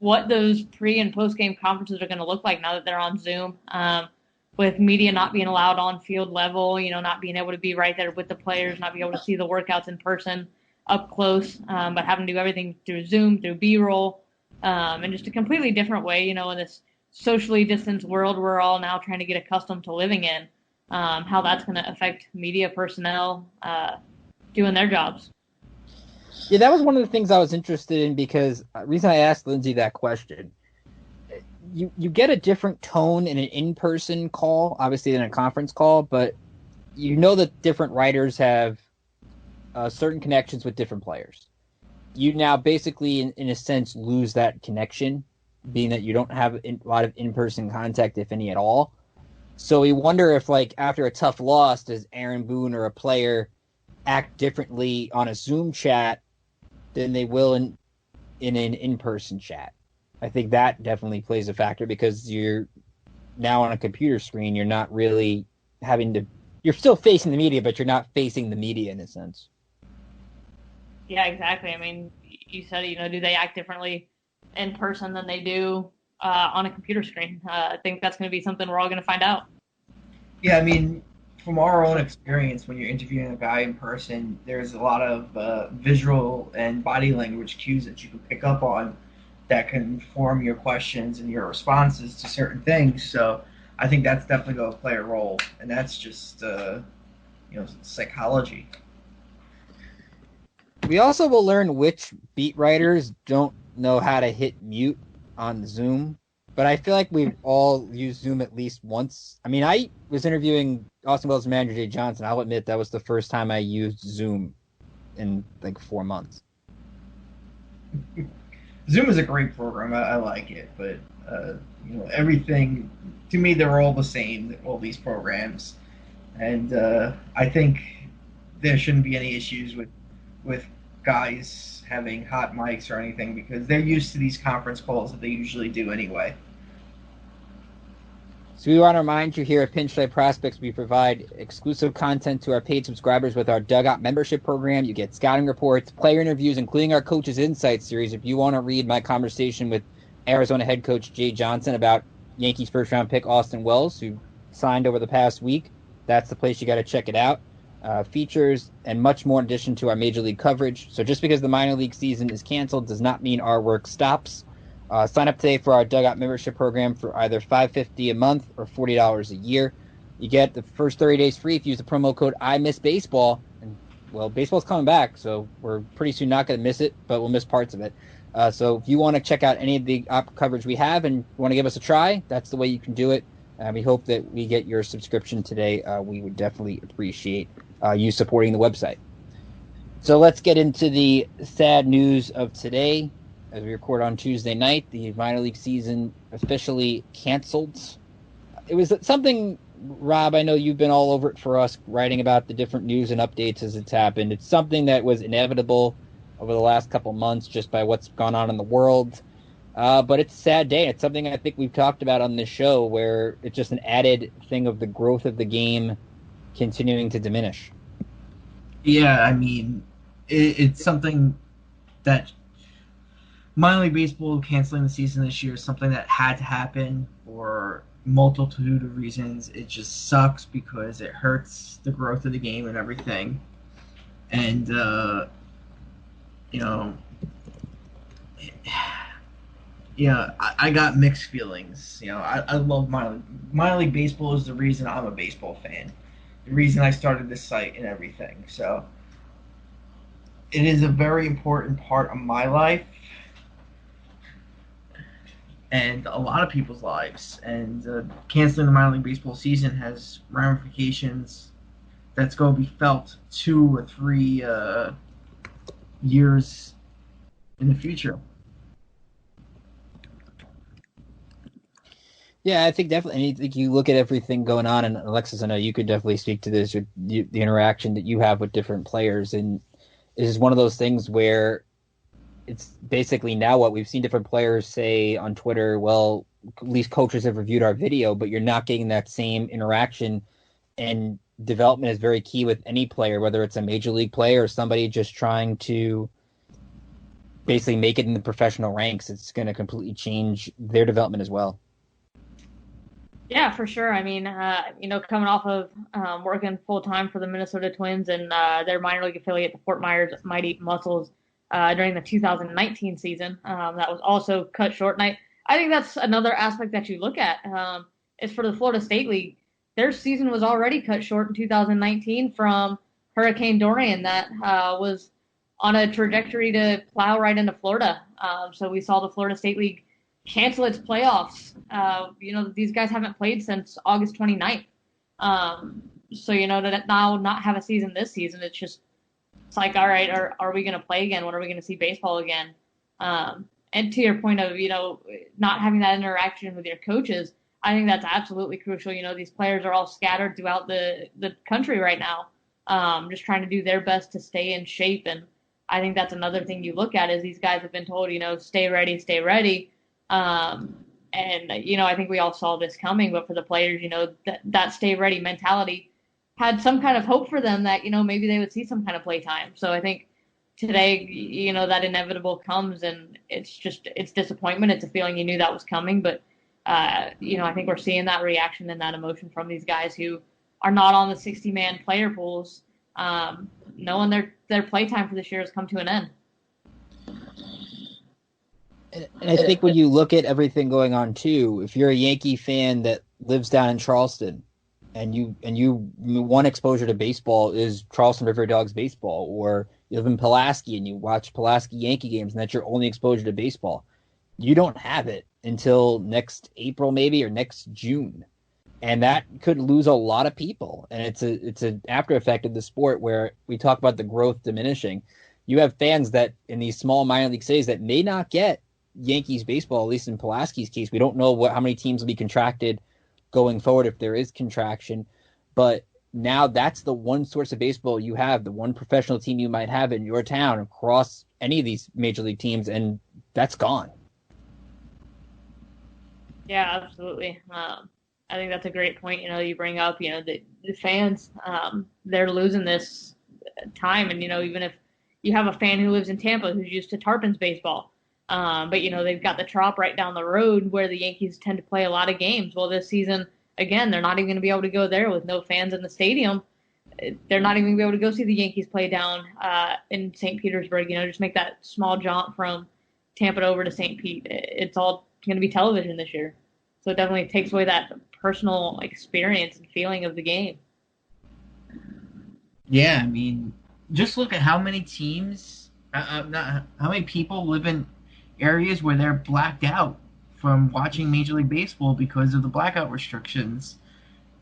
what those pre- and post-game conferences are going to look like now that they're on Zoom, with media not being allowed on field level, not being able to be right there with the players, not being able to see the workouts in person up close, but having to do everything through Zoom, through B-roll, and just a completely different way, in this socially distanced world we're all now trying to get accustomed to living in, how that's going to affect media personnel doing their jobs. Yeah, that was one of the things I was interested in, because the reason I asked Lindsey that question, you get a different tone in an in-person call, obviously, than a conference call, but that different writers have certain connections with different players. You now basically, in a sense, lose that connection, being that you don't have a lot of in-person contact, if any at all. So we wonder if, like, after a tough loss, does Aaron Boone or a player act differently on a Zoom chat than they will in an in-person chat. I think that definitely plays a factor because you're now on a computer screen. You're not really you're still facing the media, but you're not facing the media in a sense. Yeah, exactly. I mean, you said, do they act differently in person than they do on a computer screen? I think that's going to be something we're all going to find out. Yeah, I mean, from our own experience, when you're interviewing a guy in person, there's a lot of visual and body language cues that you can pick up on that can inform your questions and your responses to certain things. So I think that's definitely going to play a role, and that's just psychology. We also will learn which beat writers don't know how to hit mute on Zoom, but I feel like we've all used Zoom at least once. I mean, I was interviewing Austin Wells' manager, Jay Johnson. I'll admit that was the first time I used Zoom in like 4 months. Zoom is a great program. I like it, but everything to me, they're all the same. All these programs, and I think there shouldn't be any issues with guys having hot mics or anything because they're used to these conference calls that they usually do anyway. So we want to remind you here at Pinstripe Prospects, we provide exclusive content to our paid subscribers with our Dugout membership program. You get scouting reports, player interviews, including our Coaches Insight series. If you want to read my conversation with Arizona head coach Jay Johnson about Yankees first-round pick Austin Wells, who signed over the past week, that's the place you got to check it out. Features and much more in addition to our major league coverage. So just because the minor league season is canceled does not mean our work stops. Sign up today for our Dugout membership program for either $5.50 a month or $40 a year. You get the first 30 days free if you use the promo code IMissBaseball. And, well, baseball's coming back, so we're pretty soon not going to miss it, but we'll miss parts of it. So if you want to check out any of the coverage we have and want to give us a try, that's the way you can do it. We hope that we get your subscription today. We would definitely appreciate you supporting the website. So let's get into the sad news of today. As we record on Tuesday night, the minor league season officially canceled. It was something, Rob, I know you've been all over it for us, writing about the different news and updates as it's happened. It's something that was inevitable over the last couple months just by what's gone on in the world. But it's a sad day. It's something I think we've talked about on this show where it's just an added thing of the growth of the game continuing to diminish. Yeah, I mean, it's something that minor league baseball canceling the season this year is something that had to happen for multitude of reasons. It just sucks because it hurts the growth of the game and everything. And, I got mixed feelings. I love minor league baseball is the reason I'm a baseball fan. The reason I started this site and everything. So it is a very important part of my life and a lot of people's lives. And canceling the minor league baseball season has ramifications that's going to be felt 2 or 3 years in the future. Yeah, I think definitely. And I think you look at everything going on, and Alexis, I know you could definitely speak to this, the interaction that you have with different players, and it is one of those things where it's basically now what we've seen different players say on Twitter. Well, at least coaches have reviewed our video, but you're not getting that same interaction. And development is very key with any player, whether it's a major league player or somebody just trying to basically make it in the professional ranks. It's going to completely change their development as well. Yeah, for sure. I mean, coming off of working full time for the Minnesota Twins and their minor league affiliate, the Fort Myers Mighty Muscles, during the 2019 season, that was also cut short. And I think that's another aspect that you look at is for the Florida State League. Their season was already cut short in 2019 from Hurricane Dorian that was on a trajectory to plow right into Florida. So we saw the Florida State League cancel its playoffs. These guys haven't played since August 29th. So, to now not have a season this season, it's like, all right, are we going to play again? When are we going to see baseball again? And to your point of, not having that interaction with your coaches, I think that's absolutely crucial. These players are all scattered throughout the country right now. just trying to do their best to stay in shape. And I think that's another thing you look at is these guys have been told, stay ready, stay ready. And I think we all saw this coming, but for the players, that stay ready mentality had some kind of hope for them that, maybe they would see some kind of play time. So I think today, that inevitable comes, and it's disappointment. It's a feeling you knew that was coming, but I think we're seeing that reaction and that emotion from these guys who are not on the 60-man player pools, knowing their play time for this year has come to an end. And I think when you look at everything going on too, if you're a Yankee fan that lives down in Charleston, and you one exposure to baseball is Charleston River Dogs baseball, or you live in Pulaski and you watch Pulaski Yankee games, and that's your only exposure to baseball, you don't have it until next April maybe or next June, and that could lose a lot of people. And it's an after effect of the sport where we talk about the growth diminishing. You have fans that in these small minor league cities that may not get Yankees baseball, at least in Pulaski's case. We don't know how many teams will be contracted going forward if there is contraction, but now that's the one source of baseball you have, the one professional team you might have in your town across any of these major league teams, and that's gone. Yeah, absolutely. I think that's a great point. You bring up, the fans, they're losing this time, and even if you have a fan who lives in Tampa who's used to Tarpons baseball, but they've got the Trop right down the road where the Yankees tend to play a lot of games. Well, this season, again, they're not even going to be able to go there with no fans in the stadium. They're not even going to be able to go see the Yankees play down in St. Petersburg. Just make that small jaunt from Tampa over to St. Pete. It's all going to be television this year, so it definitely takes away that personal experience and feeling of the game. Yeah, I mean, just look at how many teams, how many people live in areas where they're blacked out from watching Major League Baseball because of the blackout restrictions,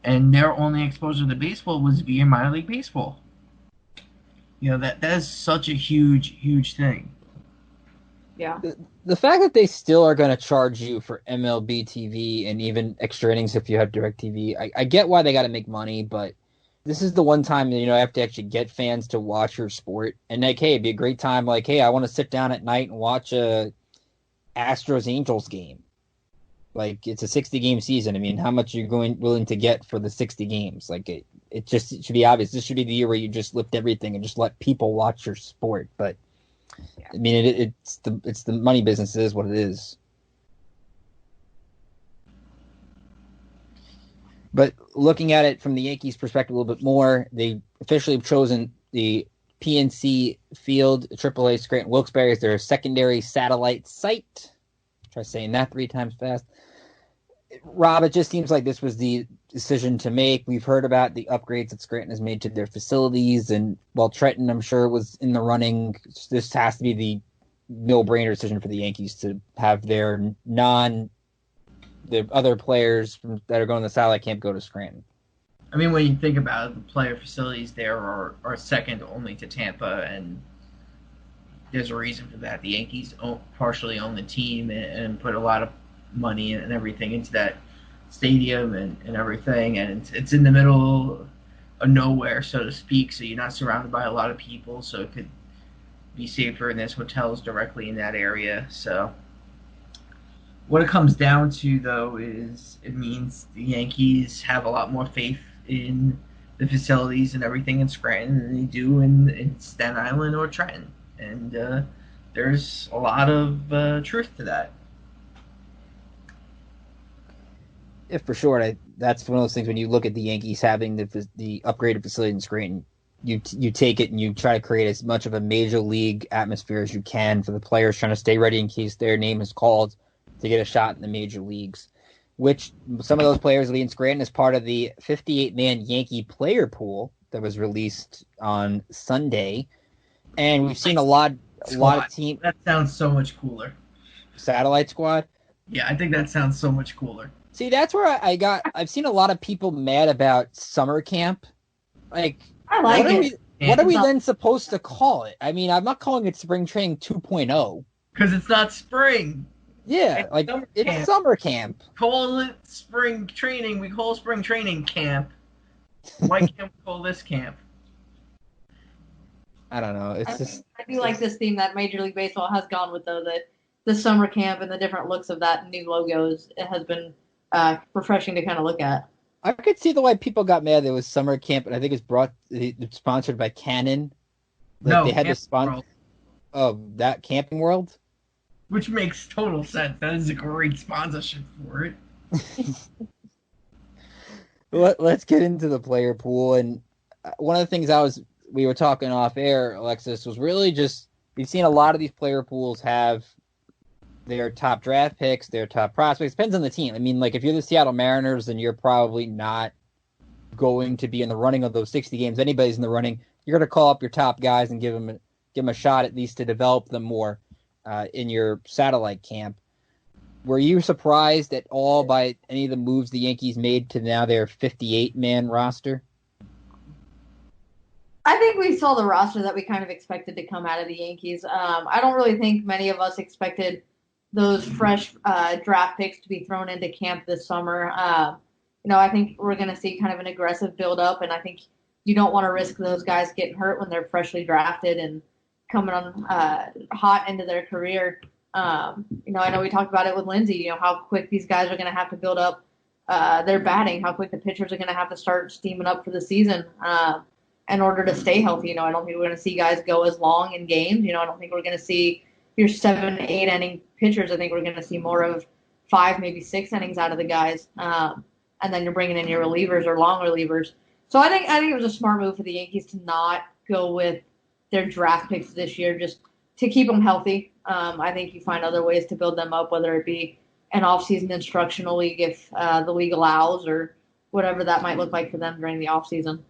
and their only exposure to baseball was via minor league baseball. That is such a huge thing. Yeah. The fact that they still are going to charge you for MLB TV and even extra innings if you have DirecTV, I get why they got to make money, but this is the one time I have to actually get fans to watch your sport. And hey, it'd be a great time. Hey, I want to sit down at night and watch a Astros Angels game. It's a 60-game season. I mean, how much are you willing to get for the 60 games? It should be obvious. This should be the year where you just lift everything and just let people watch your sport. But yeah. I mean, it's the money business. It is what it is. But looking at it from the Yankees' perspective a little bit more, they officially have chosen the PNC Field, AAA Scranton Wilkes-Barre as their secondary satellite site. Try saying that 3 times fast. Rob, it just seems like this was the decision to make. We've heard about the upgrades that Scranton has made to their facilities, and while Trenton, I'm sure, was in the running, this has to be the no-brainer decision for the Yankees to have the other players that are going to the satellite camp go to Scranton. I mean, when you think about it, the player facilities there are second only to Tampa, and there's a reason for that. The Yankees partially own the team and put a lot of money and everything into that stadium and everything, and it's in the middle of nowhere, so to speak, so you're not surrounded by a lot of people, so it could be safer, and there's hotels directly in that area. So what it comes down to, though, is it means the Yankees have a lot more faith in the facilities and everything in Scranton than they do in Staten Island or Trenton. And there's a lot of truth to that. Yeah, for sure. That's one of those things when you look at the Yankees having the upgraded facility in Scranton, you take it and you try to create as much of a major league atmosphere as you can for the players trying to stay ready in case their name is called to get a shot in the major leagues, which some of those players will be in Scranton as part of the 58-man Yankee player pool that was released on Sunday. And we've seen a lot of teams. That sounds so much cooler. Satellite squad? Yeah, I think that sounds so much cooler. See, that's where I've seen a lot of people mad about summer camp. I like it. What are we then supposed to call it? I mean, I'm not calling it spring training 2.0. Because it's not spring. Yeah, it's summer camp. Call it spring training. We call spring training camp. Why can't we call this camp? I don't know. I do like this theme that Major League Baseball has gone with, though, that the summer camp and the different looks of that new logos. It has been refreshing to kind of look at. I could see the why people got mad. There was summer camp, and I think it's sponsored by Canon. Like No, they had to Camping sponsor. World, Oh, that Camping World. which makes total sense. That is a great sponsorship for it. Let's get into the player pool. And one of the things we were talking off air, Alexis, was really just we've seen a lot of these player pools have their top draft picks, their top prospects. Depends on the team. I mean, like if you're the Seattle Mariners, then you're probably not going to be in the running of those 60 games. Anybody's in the running. You're going to call up your top guys and give them a shot at least to develop them more in your satellite camp. Were you surprised at all by any of the moves the Yankees made to now their 58-man roster? I think we saw the roster that we kind of expected to come out of the Yankees. I don't really think many of us expected those fresh draft picks to be thrown into camp this summer. I think we're going to see kind of an aggressive build-up, and I think you don't want to risk those guys getting hurt when they're freshly drafted and coming on hot into their career. I know we talked about it with Lindsey, how quick these guys are going to have to build up their batting, how quick the pitchers are going to have to start steaming up for the season in order to stay healthy. I don't think we're going to see guys go as long in games. I don't think we're going to see your 7, 8 inning pitchers. I think we're going to see more of 5, maybe 6 innings out of the guys. And then you're bringing in your relievers or long relievers. So I think it was a smart move for the Yankees to not go with their draft picks this year, just to keep them healthy. I think you find other ways to build them up, whether it be an off-season instructional league if the league allows, or whatever that might look like for them during the off-season.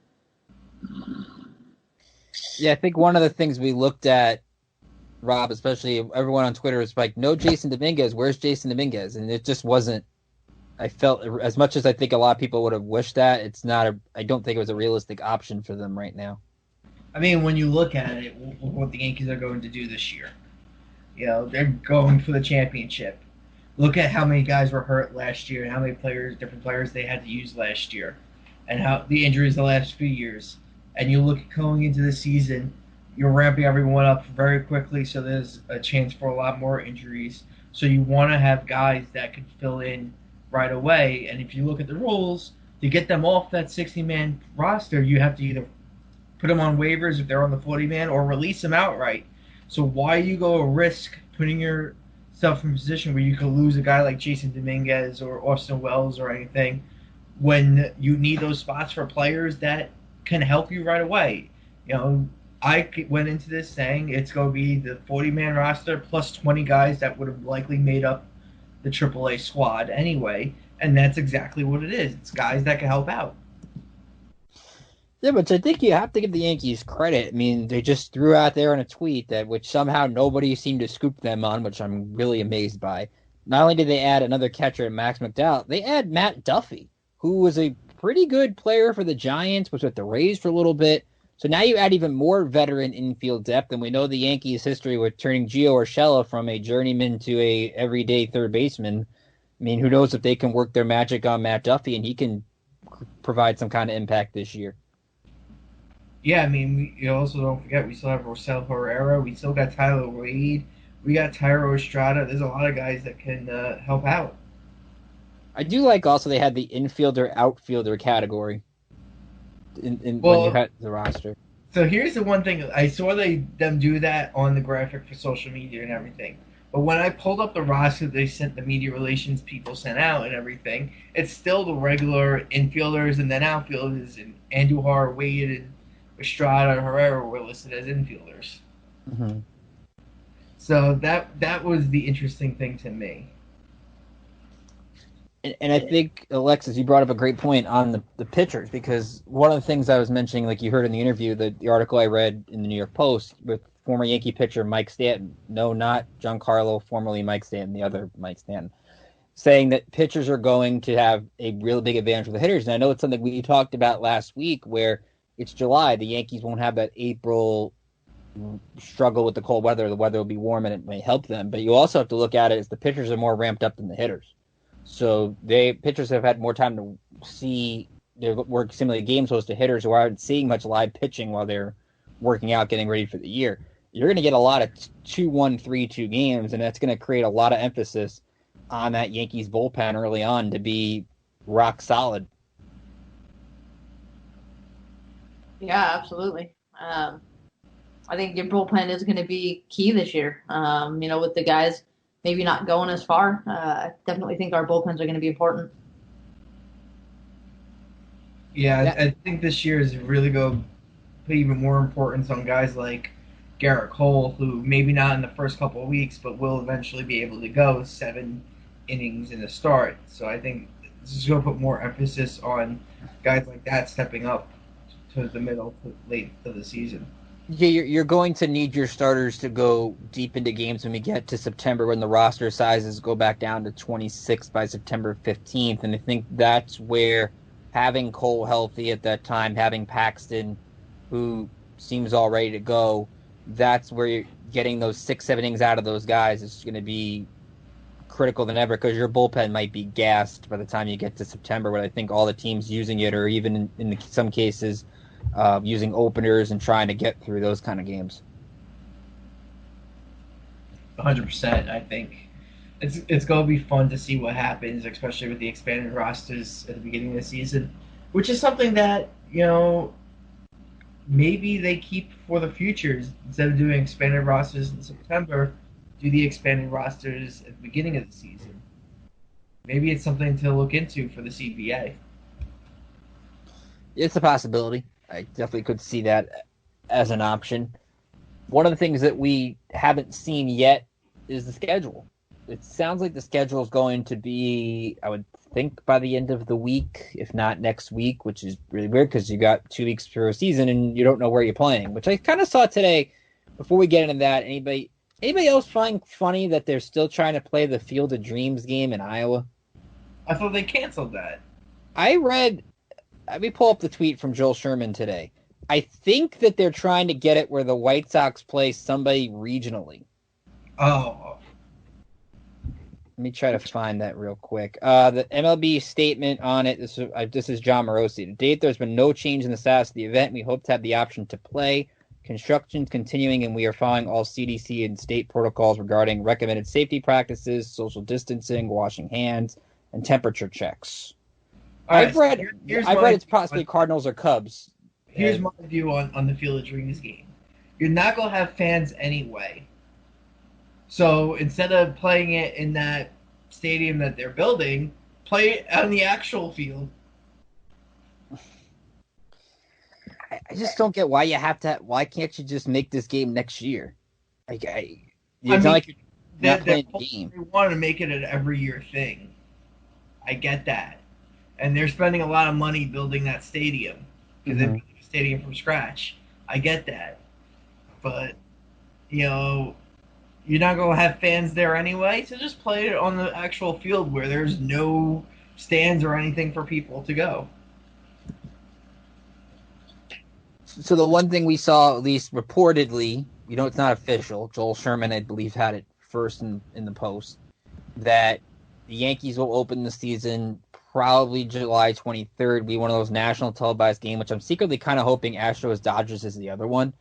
Yeah, I think one of the things we looked at, Rob, especially everyone on Twitter, was like, no Jason Dominguez. Where's Jason Dominguez? And it just wasn't. I felt, as much as I think a lot of people would have wished that, I don't think it was a realistic option for them right now. I mean, when you look at it, what the Yankees are going to do this year, they're going for the championship. Look at how many guys were hurt last year and how many different players they had to use last year, and how the injuries the last few years. And you look at going into the season, you're ramping everyone up very quickly, so there's a chance for a lot more injuries. So you want to have guys that can fill in right away. And if you look at the rules, to get them off that 60-man roster, you have to either put them on waivers if they're on the 40-man or release them outright. So why you go risk putting yourself in a position where you could lose a guy like Jason Dominguez or Austin Wells or anything when you need those spots for players that can help you right away? I went into this saying it's going to be the 40-man roster plus 20 guys that would have likely made up the AAA squad anyway, and that's exactly what it is. It's guys that can help out. Yeah, but I think you have to give the Yankees credit. I mean, they just threw out there in a tweet which somehow nobody seemed to scoop them on, which I'm really amazed by. Not only did they add another catcher, Max McDowell, they add Matt Duffy, who was a pretty good player for the Giants, was with the Rays for a little bit. So now you add even more veteran infield depth, and we know the Yankees' history with turning Gio Urshela from a journeyman to a everyday third baseman. I mean, who knows if they can work their magic on Matt Duffy and he can provide some kind of impact this year. Yeah, I mean, you also don't forget we still have Rosell Herrera, we still got Tyler Wade, we got Tyro Estrada. There's a lot of guys that can help out. I do like also they had the infielder-outfielder category when you had the roster. So here's the one thing. I saw them do that on the graphic for social media and everything. But when I pulled up the roster they sent, the media relations people sent out and everything, it's still the regular infielders and then outfielders, and Andujar, Wade, and Estrada and Herrera were listed as infielders. Mm-hmm. So that was the interesting thing to me. And I think, Alexis, you brought up a great point on the pitchers, because one of the things I was mentioning, like you heard in the interview, the article I read in the New York Post with former Yankee pitcher Mike Stanton, no, not Giancarlo, formerly Mike Stanton, the other Mike Stanton, saying that pitchers are going to have a really big advantage with the hitters. And I know it's something we talked about last week where it's July. The Yankees won't have that April struggle with the cold weather. The weather will be warm and it may help them. But you also have to look at it as the pitchers are more ramped up than the hitters. So pitchers have had more time to see their work simulate games, opposed to hitters who aren't seeing much live pitching while they're working out, getting ready for the year. You're going to get a lot of 2-1, 3-2 games, and that's going to create a lot of emphasis on that Yankees bullpen early on to be rock solid. Yeah, absolutely. I think your bullpen is going to be key this year. With the guys maybe not going as far, I definitely think our bullpens are going to be important. Yeah, I think this year is really going to put even more importance on guys like Garrett Cole, who maybe not in the first couple of weeks, but will eventually be able to go 7 innings in a start. So I think this is going to put more emphasis on guys like that stepping up to the middle to late of the season. Yeah, you're going to need your starters to go deep into games when we get to September, when the roster sizes go back down to 26 by September 15th. And I think that's where having Cole healthy at that time, having Paxton, who seems all ready to go, that's where you're getting those 6-7 innings out of those guys is going to be critical than ever, because your bullpen might be gassed by the time you get to September, when I think all the teams using it, or even in some cases using openers and trying to get through those kind of games. 100%. I think it's going to be fun to see what happens, especially with the expanded rosters at the beginning of the season, which is something that, maybe they keep for the future. Instead of doing expanded rosters in September, do the expanded rosters at the beginning of the season. Maybe it's something to look into for the CBA. It's a possibility. I definitely could see that as an option. One of the things that we haven't seen yet is the schedule. It sounds like the schedule is going to be, I would think, by the end of the week, if not next week, which is really weird because you got 2 weeks for a season and you don't know where you're playing, which I kind of saw today. Before we get into that, anybody else find funny that they're still trying to play the Field of Dreams game in Iowa? I thought they canceled that. Let me pull up the tweet from Joel Sherman today. I think that they're trying to get it where the White Sox play somebody regionally. Oh. Let me try to find that real quick. The MLB statement on it, this is John Morosi. To date, there's been no change in the status of the event. We hope to have the option to play. Construction's continuing, and we are following all CDC and state protocols regarding recommended safety practices, social distancing, washing hands, and temperature checks. I've read it's possibly Cardinals or Cubs. Here's my view on the Field of Dreams game. You're not going to have fans anyway. So instead of playing it in that stadium that they're building, play it on the actual field. I just don't get why you have to. Why can't you just make this game next year? Like you're not playing the game. They want to make it an every year thing. I get that. And they're spending a lot of money building that stadium because they're building a stadium from scratch. I get that. But, you're not going to have fans there anyway, so just play it on the actual field where there's no stands or anything for people to go. So the one thing we saw, at least reportedly, it's not official, Joel Sherman, I believe, had it first in the post, that the Yankees will open the season probably July 23rd, be one of those national televised games, which I'm secretly kind of hoping Astros-Dodgers is the other one.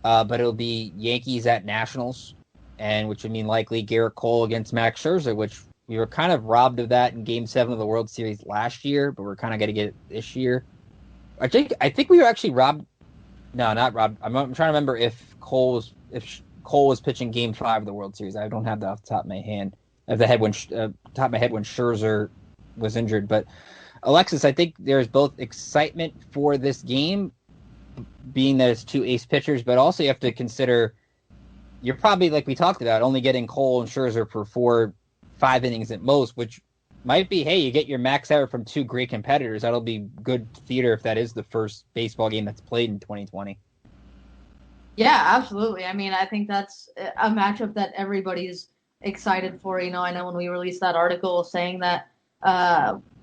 But it'll be Yankees at Nationals, and which would mean likely Garrett Cole against Max Scherzer, which we were kind of robbed of that in Game 7 of the World Series last year, but we're kind of going to get it this year. I think we were actually robbed. No, not robbed. I'm trying to remember if Cole was pitching Game 5 of the World Series. I don't have that off the top of my head. Top of my head when Scherzer was injured. But Alexis, I think there's both excitement for this game, being that it's 2 ace pitchers, but also you have to consider you're probably, like we talked about, only getting Cole and Scherzer for 5 innings at most, which might be, hey, you get your max out from 2 great competitors. That'll be good theater if that is the first baseball game that's played in 2020. Yeah, absolutely. I mean, I think that's a matchup that everybody's excited for. I know when we released that article saying that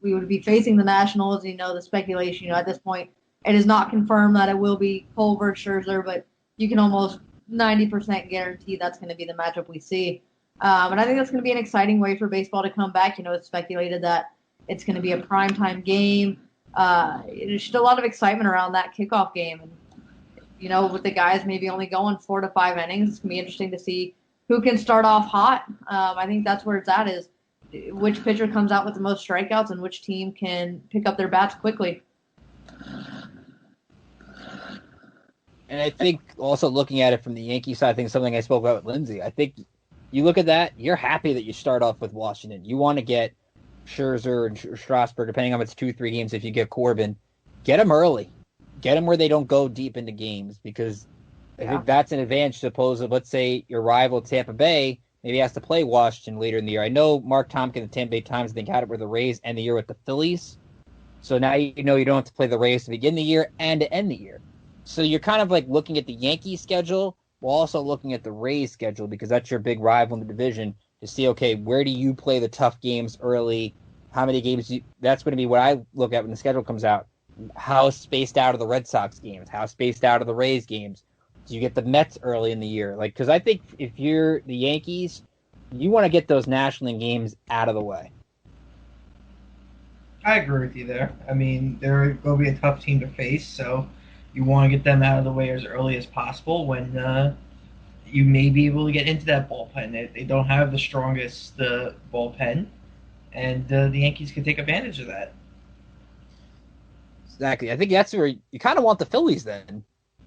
we would be facing the Nationals, the speculation, at this point, it is not confirmed that it will be Cole versus Scherzer, but you can almost 90% guarantee that's going to be the matchup we see. And I think that's going to be an exciting way for baseball to come back. It's speculated that it's going to be a primetime game. There's just a lot of excitement around that kickoff game. And with the guys maybe only going 4 to 5 innings, it's going to be interesting to see who can start off hot. I think that's where it's at, is which pitcher comes out with the most strikeouts and which team can pick up their bats quickly. And I think also looking at it from the Yankee side, I think something I spoke about with Lindsey, I think you look at that, you're happy that you start off with Washington. You want to get Scherzer and Strasburg, depending on if it's 2-3 games, if you get Corbin, get them early. Get them where they don't go deep into games, because I think that's an advantage to oppose of, let's say, your rival Tampa Bay maybe has to play Washington later in the year. I know Mark Tompkins, the Tampa Bay Times, I think had it with the Rays and the year with the Phillies. So now you don't have to play the Rays to begin the year and to end the year. So you're kind of like looking at the Yankees schedule while also looking at the Rays schedule, because that's your big rival in the division, to see, okay, where do you play the tough games early? How many games? That's going to be what I look at when the schedule comes out. How spaced out are the Red Sox games? How spaced out are the Rays games? Do you get the Mets early in the year? Because I think if you're the Yankees, you want to get those National League games out of the way. I agree with you there. I mean, they're going to be a tough team to face, so you want to get them out of the way as early as possible when you may be able to get into that bullpen. They don't have the strongest bullpen, and the Yankees can take advantage of that. Exactly. I think that's where you kind of want the Phillies then,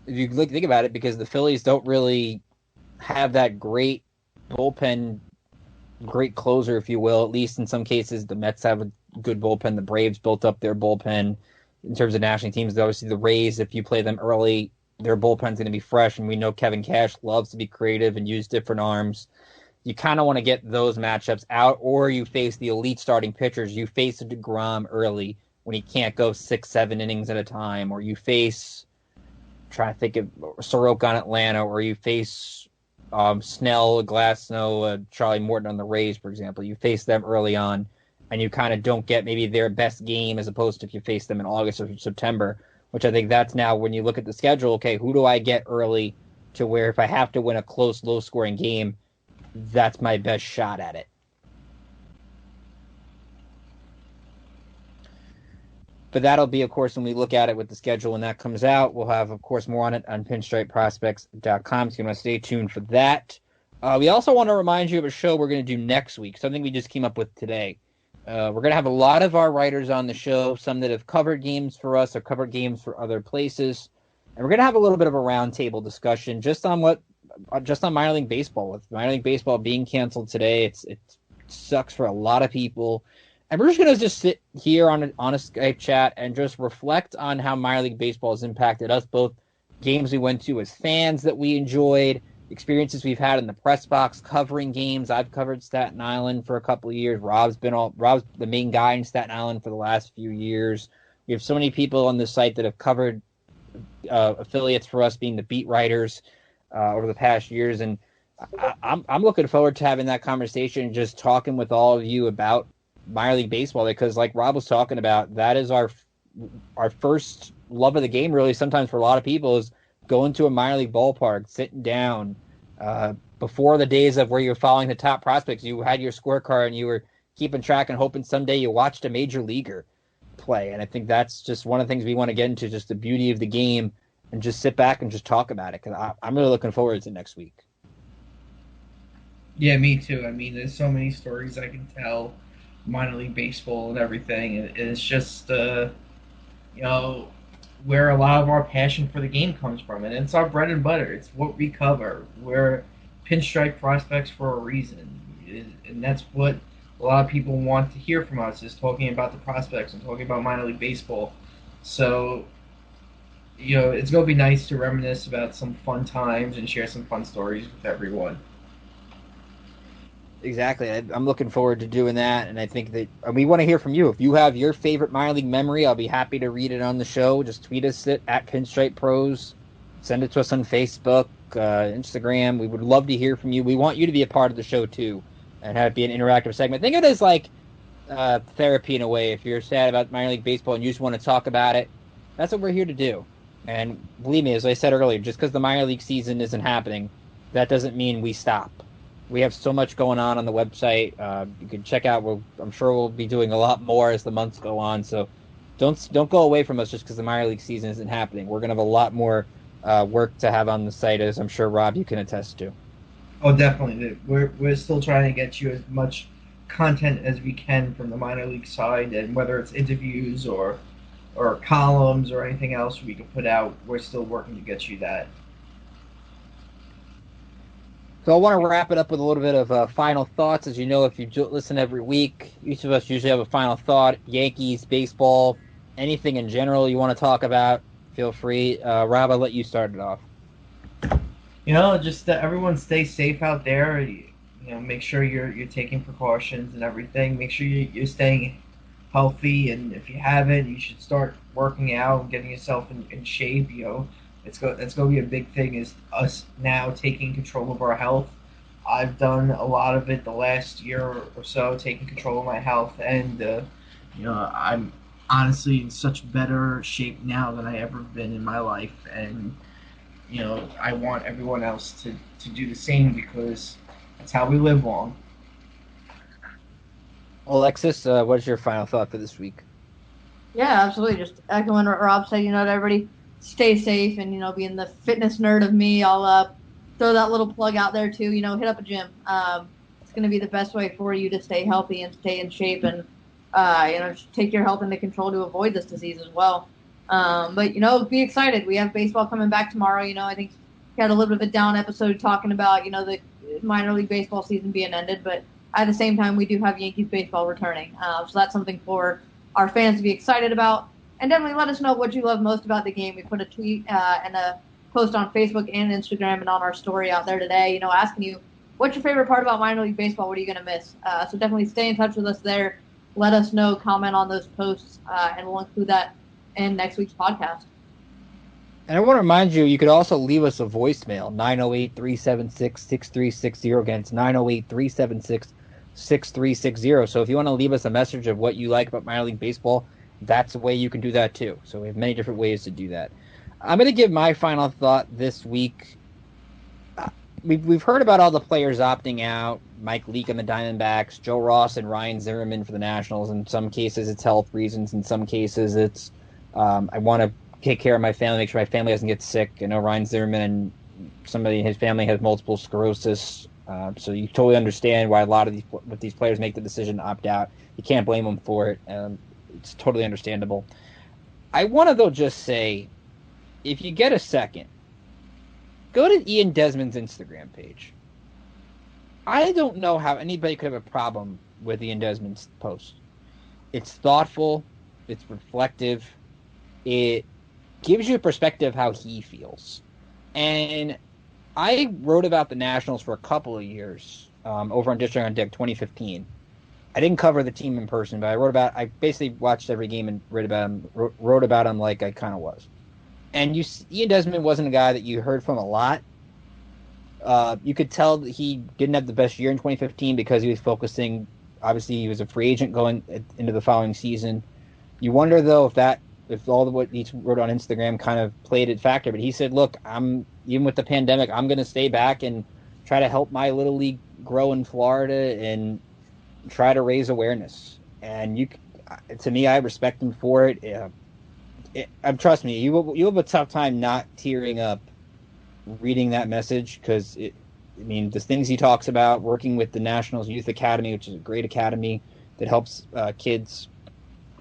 if you think about it, because the Phillies don't really have that great bullpen, great closer, if you will. At least in some cases, the Mets have a good bullpen. The Braves built up their bullpen. In terms of national teams, obviously the Rays, if you play them early, their bullpen's going to be fresh, and we know Kevin Cash loves to be creative and use different arms. You kind of want to get those matchups out, or you face the elite starting pitchers. You face a DeGrom early when he can't go 6-7 innings at a time, or you face, trying to think of Soroka on Atlanta, or you face Snell, Glasnow, Charlie Morton on the Rays, for example. You face them early on, and you kind of don't get maybe their best game, as opposed to if you face them in August or September, which I think that's now when you look at the schedule, okay, who do I get early to where if I have to win a close, low-scoring game, that's my best shot at it. But that'll be, of course, when we look at it with the schedule when that comes out. We'll have, of course, more on it on pinstripeprospects.com, so you want to stay tuned for that. We also want to remind you of a show we're going to do next week, something we just came up with today. We're going to have a lot of our writers on the show, some that have covered games for us or covered games for other places. And we're going to have a little bit of a roundtable discussion just on minor league baseball. With minor league baseball being canceled today, it sucks for a lot of people. And we're just going to just sit here on a Skype chat and just reflect on how minor league baseball has impacted us, both games we went to as fans that we enjoyed, experiences we've had in the press box covering games. I've covered Staten Island for a couple of years. Rob's the main guy in Staten Island for the last few years. We have so many people on this site that have covered affiliates for us, being the beat writers over the past years. And I'm looking forward to having that conversation and just talking with all of you about minor league baseball, because like Rob was talking about, that is our first love of the game, really. Sometimes for a lot of people is going to a minor league ballpark, sitting down. Before the days of where you're following the top prospects, you had your scorecard and you were keeping track and hoping someday you watched a major leaguer play. And I think that's just one of the things we want to get into, just the beauty of the game, and just sit back and just talk about it. Because I'm really looking forward to next week. Yeah, me too. I mean, there's so many stories I can tell, minor league baseball and everything. And it's just, where a lot of our passion for the game comes from. And it's our bread and butter. It's what we cover. We're pinstripe prospects for a reason. And that's what a lot of people want to hear from us, is talking about the prospects and talking about minor league baseball. So, it's going to be nice to reminisce about some fun times and share some fun stories with everyone. Exactly. I'm looking forward to doing that, and I think that we want to hear from you. If you have your favorite minor league memory, I'll be happy to read it on the show. Just tweet us at Pinstripe Pros. Send it to us on Facebook, Instagram. We would love to hear from you. We want you to be a part of the show, too, and have it be an interactive segment. Think of it as like therapy in a way. If you're sad about minor league baseball and you just want to talk about it, that's what we're here to do. And believe me, as I said earlier, just because the minor league season isn't happening, that doesn't mean we stop. We have so much going on the website. You can check out. I'm sure we'll be doing a lot more as the months go on. So don't go away from us just because the minor league season isn't happening. We're going to have a lot more work to have on the site, as I'm sure, Rob, you can attest to. Oh, definitely. We're still trying to get you as much content as we can from the minor league side, and whether it's interviews or columns or anything else we can put out, we're still working to get you that. So I want to wrap it up with a little bit of final thoughts. As you know, if you listen every week, each of us usually have a final thought. Yankees, baseball, anything in general you want to talk about, feel free. Rob, I'll let you start it off. Just everyone stay safe out there. Make sure you're taking precautions and everything. Make sure you're staying healthy, and if you haven't, you should start working out and getting yourself in shape. That's going to be a big thing, is us now taking control of our health. I've done a lot of it the last year or so, taking control of my health, and I'm honestly in such better shape now than I ever been in my life, and I want everyone else to do the same, because that's how we live long. Alexis, what's your final thought for this week? Yeah, absolutely. Just echoing what Rob said, to everybody stay safe, and, being the fitness nerd of me, I'll throw that little plug out there too, hit up a gym. It's going to be the best way for you to stay healthy and stay in shape, and, just take your health into control to avoid this disease as well. But, be excited. We have baseball coming back tomorrow. I think we had a little bit of a down episode talking about, the minor league baseball season being ended, but at the same time, we do have Yankees baseball returning. So that's something for our fans to be excited about. And definitely let us know what you love most about the game. We put a tweet and a post on Facebook and Instagram and on our story out there today, asking you, what's your favorite part about minor league baseball? What are you going to miss? So definitely stay in touch with us there. Let us know, comment on those posts, and we'll include that in next week's podcast. And I want to remind you, you could also leave us a voicemail, 908-376-6360. Again, it's 908-376-6360. So if you want to leave us a message of what you like about minor league baseball, that's a way you can do that too. So we have many different ways to do that. I'm going to give my final thought this week. We've heard about all the players opting out, Mike Leake and the Diamondbacks, Joe Ross and Ryan Zimmerman for the Nationals. In some cases, it's health reasons. In some cases, it's I want to take care of my family, make sure my family doesn't get sick. I know Ryan Zimmerman and somebody in his family has multiple sclerosis, so you totally understand why a lot of these players make the decision to opt out. You can't blame them for it. It's totally understandable. I want to, though, just say, if you get a second, go to Ian Desmond's Instagram page. I don't know how anybody could have a problem with Ian Desmond's post. It's thoughtful. It's reflective. It gives you a perspective how he feels. And I wrote about the Nationals for a couple of years over on District on Deck 2015. I didn't cover the team in person, but I basically watched every game and wrote about him like I kind of was. And Ian Desmond wasn't a guy that you heard from a lot. You could tell that he didn't have the best year in 2015 because he was focusing. Obviously, he was a free agent going into the following season. You wonder, though, if all of what he wrote on Instagram kind of played a factor. But he said, look, even with the pandemic, I'm going to stay back and try to help my little league grow in Florida and try to raise awareness. And to me, I respect him for it. Trust me, you have a tough time not tearing up reading that message, because the things he talks about, working with the Nationals Youth Academy, which is a great academy that helps kids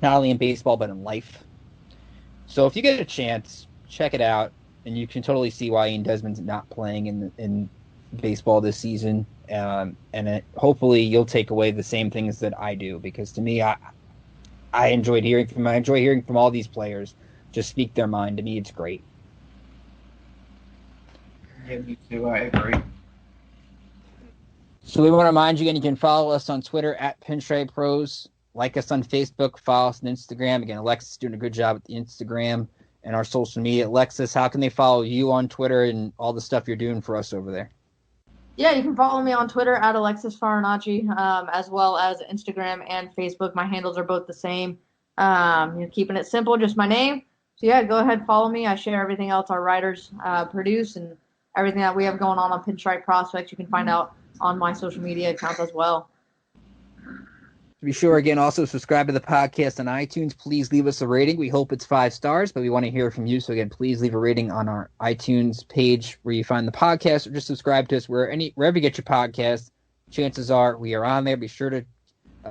not only in baseball but in life. So if you get a chance, check it out, and you can totally see why Ian Desmond's not playing in baseball this season. Hopefully you'll take away the same things that I do, because to me, I enjoy hearing from all these players just speak their mind. To me, it's great. Yeah, me too. I agree. So we want to remind you again, you can follow us on Twitter at Pinstripe Pros. Like us on Facebook, follow us on Instagram. Again, Alexis is doing a good job with the Instagram and our social media. Alexis, how can they follow you on Twitter and all the stuff you're doing for us over there? Yeah, you can follow me on Twitter at Alexis Farinacci, as well as Instagram and Facebook. My handles are both the same. Keeping it simple, just my name. So yeah, go ahead, follow me. I share everything else our writers produce, and everything that we have going on Pinstripe Prospects. You can find out on my social media accounts as well. Be sure, again, also subscribe to the podcast on iTunes. Please leave us a rating. We hope it's 5 stars, but we want to hear from you. So, again, please leave a rating on our iTunes page where you find the podcast, or just subscribe to us wherever you get your podcasts. Chances are we are on there. Be sure to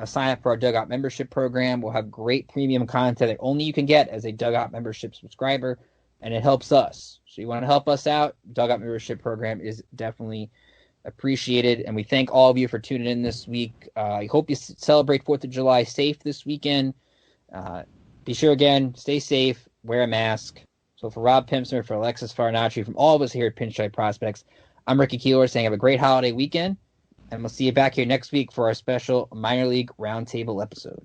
sign up for our Dugout membership program. We'll have great premium content that only you can get as a Dugout membership subscriber, and it helps us. So you want to help us out, Dugout membership program is definitely appreciated, and we thank all of you for tuning in this week. I hope you celebrate 4th of July safe this weekend. Be sure, again, stay safe, wear a mask. So for Rob Pimpsner, for Alexis Farinacci, from all of us here at Pinstripe Prospects, I'm Ricky Keeler saying have a great holiday weekend, and we'll see you back here next week for our special minor league roundtable episode.